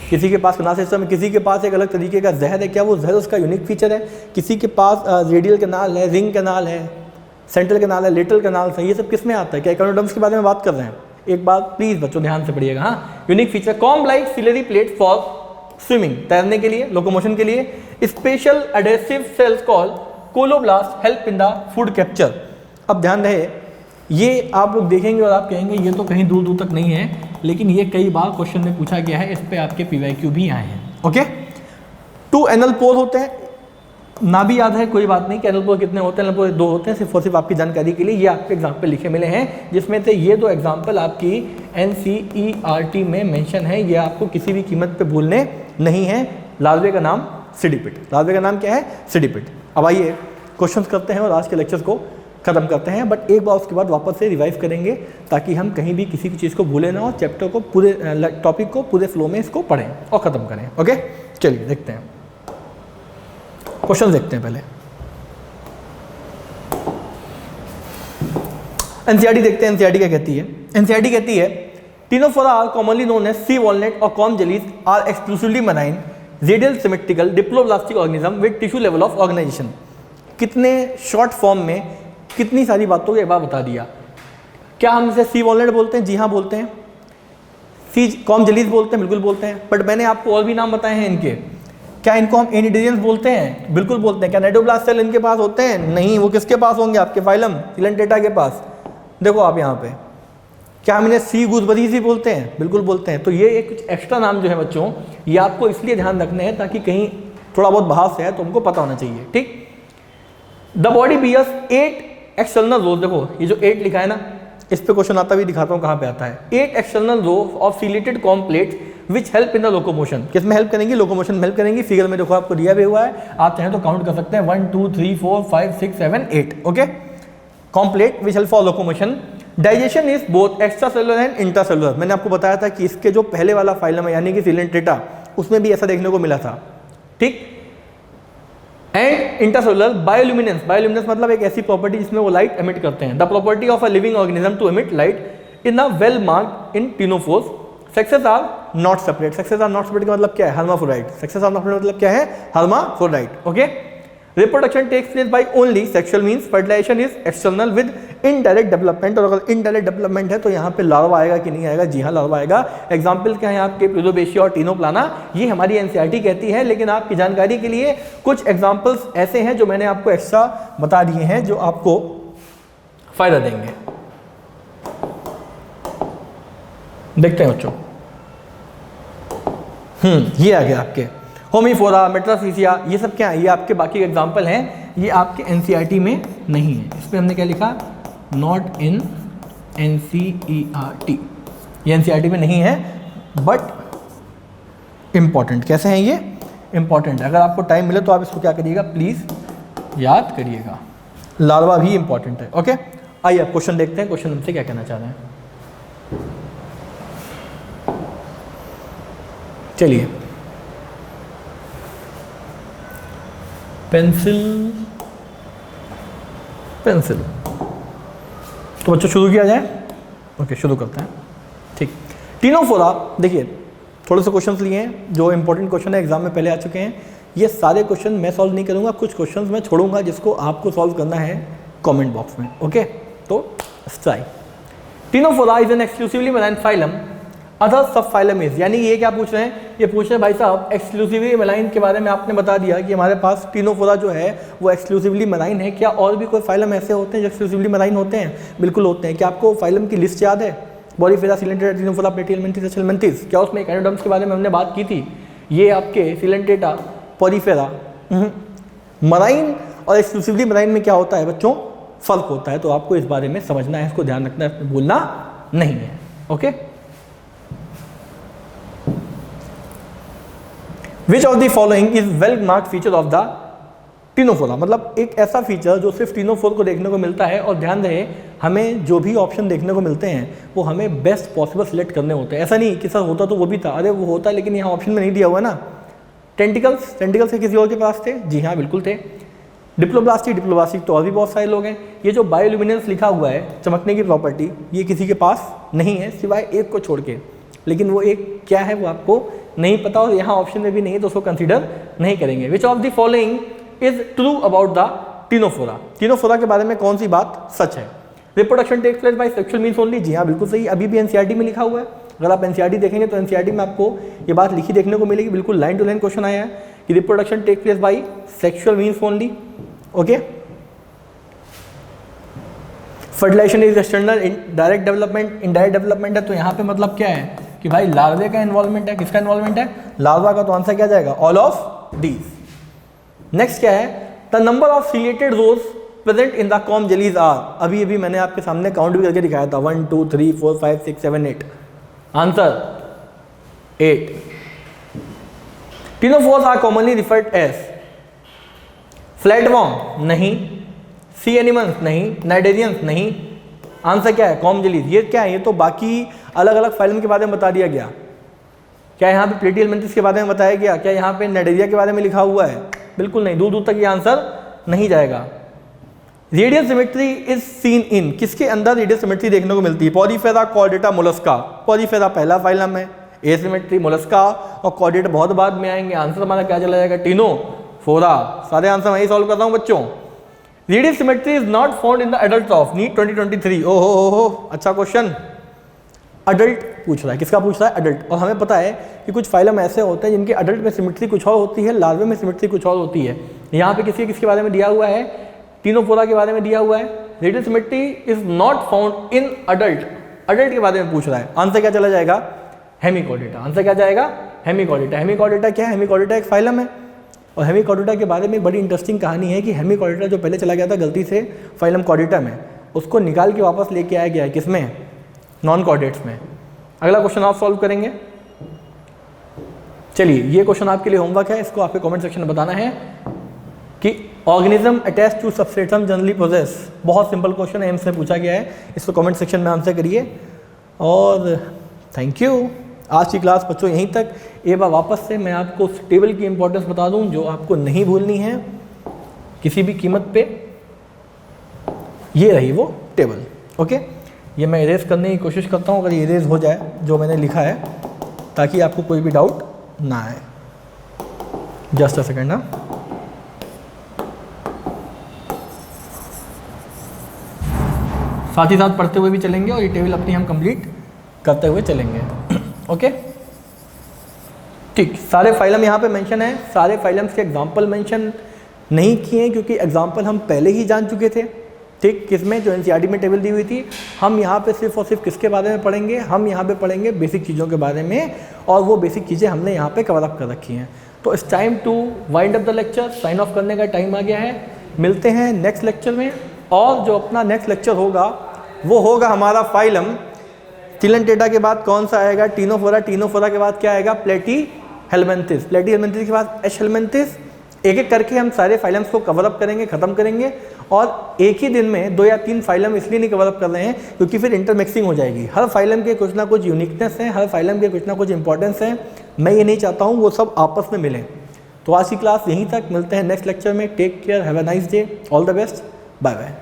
किसी के पास कैनाल सिस्टम है, किसी के पास एक अलग तरीके का जहर है। क्या वो जहर उसका यूनिक फीचर है? किसी के पास रेडियल कैनाल है, रिंग कैनाल है, सेंट्रल कैनाल है, लेटरल कैनाल है। ये सब किस में आता है? क्या इकोनोडर्म्स के बारे में बात कर रहे हैं? एक बात प्लीज बच्चों ध्यान से पढ़िएगा। हाँ, unique feature comb like ciliary plate for swimming, तैरने के लिए, लोकोमोशन के लिए। Special adhesive cells call colloblast help in the food capture. अब ध्यान रहे, ये आप लोग देखेंगे और आप कहेंगे ये तो कहीं दूर दूर तक नहीं है, लेकिन ये कई बार क्वेश्चन में पूछा गया है। इस पे आपके PYQ भी आए हैं। ओके, 2 एनल पोर होते हैं। ना भी याद है कोई बात नहीं कि एनल पोर कितने होते हैं। एनल पोर 2 होते हैं। सिर्फ और सिर्फ आपकी जानकारी के लिए ये आपके एग्जाम्पल लिखे मिले हैं, जिसमें से ये 2 एग्जाम्पल आपकी NCERT में मेंशन है। ये आपको किसी भी कीमत पे भूलने नहीं है। लार्वे का नाम सिडिपिड। लार्वे का नाम क्या है? सिडिपिड। अब आइए क्वेश्चन करते हैं और आज के लेक्चर्स को खत्म करते हैं। बट एक बार उसके बाद वापस से रिवाइव करेंगे ताकि हम कहीं भी किसी की चीज़ को भूलें ना और चैप्टर को पूरे टॉपिक को पूरे फ्लो में इसको पढ़ें और ख़त्म करें। ओके, चलिए देखते हैं क्वेश्चन। देखते हैं पहले एनसीईआरटी देखते हैं। एनसीईआरटी क्या कहती है? एनसीईआरटी कहती है Ctenophora are commonly known as C walnut और corn jellies are exclusively मनाइन radial symmetrical diploblastic organism with tissue level of organisation. कितने शॉर्ट फॉर्म में कितनी सारी बातों को एक बार बता दिया। क्या हम इसे सी वॉलनट बोलते हैं? जी हाँ बोलते हैं। सी कॉर्न जेलीज बोलते हैं? बिल्कुल बोलते हैं। बट मैंने आपको और भी नाम बताए हैं इनके। क्या इनको हम एनिडेरियंस बोलते हैं? बिल्कुल बोलते हैं। क्या नाइट्रोब्लास्ट सेल इनके पास होते हैं? नहीं। वो किसके पास होंगे? आपके फाइलम सिलेंटेटा के पास। देखो आप यहाँ पे, क्या हम इन्हें सी गूजबरीज ही बोलते हैं? बिल्कुल बोलते हैं। तो ये एक कुछ एक्स्ट्रा नाम जो है बच्चों, ये आपको इसलिए ध्यान रखने हैं ताकि कहीं थोड़ा बहुत बाहर से है तो हमको पता होना चाहिए। ठीक, द बॉडी बियर्स 8 एक्सटर्नल रोज। देखो ये जो 8 लिखा है ना, इस पे क्वेश्चन आता भी दिखाता हूँ कहाँ पे आता है। 8 एक्सटर्नल रो ऑफ सिलेटेड कॉर्म plates which help in the locomotion. किस में हेल्प करेंगी? लोकोमोशन में हेल्प करेंगी। फिगर में देखो आपको दिया भी हुआ है, आप चाहें तो काउंट कर सकते हैं 1 2 3 4 5 6 7 8। Okay, corm plate which help for locomotion. Digestion is both extra cellular and intracellular. मैंने आपको बताया था कि इसके जो पहले वाला फाइलम है यानी कि सिलेंटेटा, उसमें भी ऐसा देखने को मिला था। ठीक, एंड इंट्रासेलुलर बायोल्यूमिनेंस। बायोल्यूमिनेंस मतलब एक ऐसी प्रॉपर्टी जिसमें वो लाइट एमिट करते हैं। The property of a living organism to emit light in a well marked in ctenophores. Sexes are not separate. Sexes are not separate का मतलब क्या है? Hermaphrodite. Sexes are not separate मतलब क्या है? Hermaphrodite. Okay, reproduction takes place by only sexual means. Fertilisation is external with indirect development. और अगर indirect development है तो यहाँ पे लार्वा आएगा कि नहीं आएगा? जी हाँ, लार्वा आएगा। एग्जाम्पल क्या है आपके? प्यूलोबेशिया और टीनोप्लाना। ये हमारी एनसीईआरटी कहती है, लेकिन आपकी जानकारी के लिए कुछ एग्जाम्पल्स ऐसे हैं जो मैंने आपको एक्स्ट्रा बता दिए हैं जो आपको फायदा देंगे। देखते हैं बच्चों। ये आ गया आपके होमीफोरा, मेट्राफिसिया, ये सब क्या है, ये आपके बाकी एग्जाम्पल हैं, ये आपके एनसीईआरटी में नहीं है। इस पर हमने क्या लिखा, नॉट इन एनसीईआरटी, ये एनसीईआरटी में नहीं है बट इम्पॉर्टेंट। कैसे हैं ये इम्पॉर्टेंट, अगर आपको टाइम मिले तो आप इसको क्या करिएगा, प्लीज़ याद करिएगा। लार्वा भी इम्पॉर्टेंट है। ओके, आइए अब क्वेश्चन देखते हैं, क्वेश्चन हमसे क्या कहना चाह रहे हैं। चलिए, पेंसिल पेंसिल, तो बच्चों शुरू किया जाए। ओके, शुरू करते हैं। ठीक, टीनोफोरा, देखिए थोड़े से क्वेश्चंस लिए हैं जो इंपॉर्टेंट क्वेश्चन है, एग्जाम में पहले आ चुके हैं। ये सारे क्वेश्चन मैं सॉल्व नहीं करूंगा, कुछ क्वेश्चंस मैं छोड़ूंगा जिसको आपको सॉल्व करना है कमेंट बॉक्स में। ओके, तो try. Ctenophora is an exclusively मेलाइन phylum, other सब फाइलम इज, यानी ये क्या पूछ रहे हैं, ये पूछ रहे हैं भाई साहब एक्सक्लूसिवली मेलाइन के बारे में आपने बता दिया कि हमारे पास टीनोफोरा जो है वो एक्सक्लूसिवली मेलाइन है, क्या और भी कोई फाइलम ऐसे होते हैं जो एक्सक्लूसिवली मेलाइन होते हैं? बिल्कुल होते हैं। क्या आपको फाइलम की लिस्ट याद है? बॉलीफेरा, सिलेंटेटा, टीनोफोरा, प्लेटिहेलमिन्थेस, एचेलमिन्थेस, क्या उसमें एकेनोडर्म्स के बारे में हमने बात की थी? ये आपके सिलेंटेटा, पॉलीफेरा, मराइन और एक्सक्लूसिवली मराइन में क्या होता है बच्चों, फर्क होता है। तो आपको इस बारे में समझना है, इसको ध्यान रखना है, भूलना नहीं है। Okay, which of the following is well marked feature of the Ctenophora, मतलब एक ऐसा फीचर जो सिर्फ टीनोफोर को देखने को मिलता है। और ध्यान रहे, हमें जो भी ऑप्शन देखने को मिलते हैं वो हमें बेस्ट पॉसिबल सिलेक्ट करने होते हैं। ऐसा नहीं कि सर होता तो वो भी था, अरे वो होता है लेकिन यहाँ ऑप्शन में नहीं दिया हुआ है ना। टेंटिकल्स, टेंटिकल्स से किसी और के पास थे? जी हाँ, बिल्कुल थे। डिप्लोब्लास्टिक, डिप्लोब्लास्टिक तो और भी बहुत सारे लोग हैं। ये जो बायोल्यूमिनेंस लिखा हुआ है, चमकने की प्रॉपर्टी, ये किसी के पास नहीं है सिवाय एक को छोड़ के, लेकिन वो एक क्या है वो आपको नहीं पता और यहाँ ऑप्शन में भी नहीं है, तो उसको कंसीडर नहीं करेंगे। Which of the following is true about the Ctenophora, Ctenophora के बारे में कौन सी बात सच है? Reproduction takes place by sexual means only, जी हाँ बिल्कुल सही, अभी भी एनसीईआरटी में लिखा हुआ है। अगर आप एनसीईआरटी देखेंगे तो एनसीईआरटी में आपको ये बात लिखी देखने को मिलेगी, बिल्कुल लाइन टू लाइन क्वेश्चन आया है कि reproduction takes place by sexual means only. Okay, fertilization is external, direct development, indirect development है, तो यहाँ पे मतलब क्या है कि भाई लार्वे का इन्वॉल्वमेंट है। किसका इन्वॉल्वमेंट है? लार्वा का, तो आंसर क्या जाएगा? All of these. नेक्स्ट क्या है? The number of ciliated rows present in the comb jellies are, अभी अभी मैंने आपके सामने काउंट भी करके दिखाया था, 1 2 3 4 5 6 7 8, answer 8। Ctenophores are commonly referred as flatworm, नहीं। सी एनिमल्स, नहीं। नाइडेरियंस, नहीं। आंसर क्या है? Comb jellies. ये क्या है? ये तो बाकी अलग अलग फाइलम के बारे में बता दिया गया। क्या यहाँ पे प्लेटिहेलमिन्थेस के बारे में बताया गया? क्या यहाँ पे नाइडेरिया के बारे में लिखा हुआ है? बिल्कुल नहीं, दूर दूर तक ये आंसर नहीं जाएगा। Radial symmetry is seen in, किसके अंदर रेडियल सिमेट्री देखने को मिलती है? Porifera, Chordata, Mollusca. पॉलीफेरा पहला फाइलम है, एसिमेट्री मोलस्का और कॉर्डेटा बहुत बाद में आएंगे। आंसर हमारा क्या चला जाएगा? टीनोफोरा। सारे आंसर मैं ही सॉल्व कर रहा हूँ बच्चों। Radial symmetry is not found in the adult of NEET 2023। ओहो, अच्छा क्वेश्चन। अडल्ट पूछ रहा है, किसका पूछ रहा है? अडल्ट। और हमें पता है कि कुछ फाइलम ऐसे होते हैं जिनके अडल्ट में सिमेट्री कुछ और होती है, लार्वे में सिमेट्री कुछ और होती है। यहाँ पे किसके बारे में दिया हुआ है? टीनोफोरा के बारे में दिया हुआ है। Radial symmetry is not found in adult, adult के बारे में पूछ रहा है। आंसर क्या चला जाएगा? हेमिकॉर्डेटा। आंसर क्या जाएगा? हेमिकॉर्डेटा। हेमिकॉर्डेटा क्या है? हेमिकॉर्डेटा एक फाइलम है। और हेमिकॉर्डेटा के बारे में एक बड़ी इंटरेस्टिंग कहानी है कि हेमिकॉर्डेटा जो पहले चला गया था गलती से फाइलम कॉर्डेटा में, उसको निकाल के वापस लेके आया गया है किसमें? नॉन कॉर्डेट्स में। अगला क्वेश्चन आप सॉल्व करेंगे। चलिए, ये क्वेश्चन आपके लिए होमवर्क है, इसको आपके कमेंट सेक्शन में बताना है कि organism attach to substratum generally possess. बहुत सिंपल क्वेश्चन है, एम्स में पूछा गया है, इसको कमेंट सेक्शन में आंसर करिए। और थैंक यू। आज की क्लास बच्चों यहीं तक। एक बार वापस से मैं आपको उस टेबल की इंपॉर्टेंस बता दूं जो आपको नहीं भूलनी है किसी भी कीमत पे। ये रही वो टेबल। ओके, ये मैं इरेज करने की कोशिश करता हूँ, अगर ये इरेज हो जाए जो मैंने लिखा है, ताकि आपको कोई भी डाउट ना आए। Just a second. ना साथ ही साथ पढ़ते हुए भी चलेंगे और ये टेबल अपनी हम कंप्लीट करते हुए चलेंगे। ओके, ठीक। सारे फाइलम यहाँ पे मेंशन है, सारे फाइलम्स के एग्जांपल मेंशन नहीं किए क्योंकि एग्जांपल हम पहले ही जान चुके थे। ठीक, किसमें? जो एनसीईआरटी में टेबल दी हुई थी। हम यहाँ पे सिर्फ और सिर्फ किसके बारे में पढ़ेंगे? हम यहाँ पे पढ़ेंगे बेसिक चीज़ों के बारे में, और वो बेसिक चीज़ें हमने यहाँ पे कवर अप कर रखी हैं। तो it's time to wind up the lecture, sign off करने का टाइम आ गया है। मिलते हैं नेक्स्ट लेक्चर में, और जो अपना नेक्स्ट लेक्चर होगा वो होगा हमारा फाइलम। चिलेंटेटा के बाद कौन सा आएगा? टीनोफोरा। टीनोफोरा के बाद क्या आएगा? प्लेटी हेलमेंथिस। प्लेटी हेलमेंथिस के बाद एच हेलमेंथिस। एक एक करके हम सारे फाइलम्स को कवर अप करेंगे, खत्म करेंगे, और एक ही दिन में 2 या 3 फाइलम इसलिए नहीं कवर अप कर रहे हैं क्योंकि फिर इंटरमिक्सिंग हो जाएगी। हर फाइलम के कुछ ना कुछ यूनिकनेस है, हर फाइलम के कुछ ना कुछ इंपॉर्टेंस है। मैं ये नहीं चाहता हूँ वो सब आपस में मिलें। तो आज की क्लास यहीं तक, मिलते हैं नेक्स्ट लेक्चर में। Take care, have a nice day, all the best, bye bye.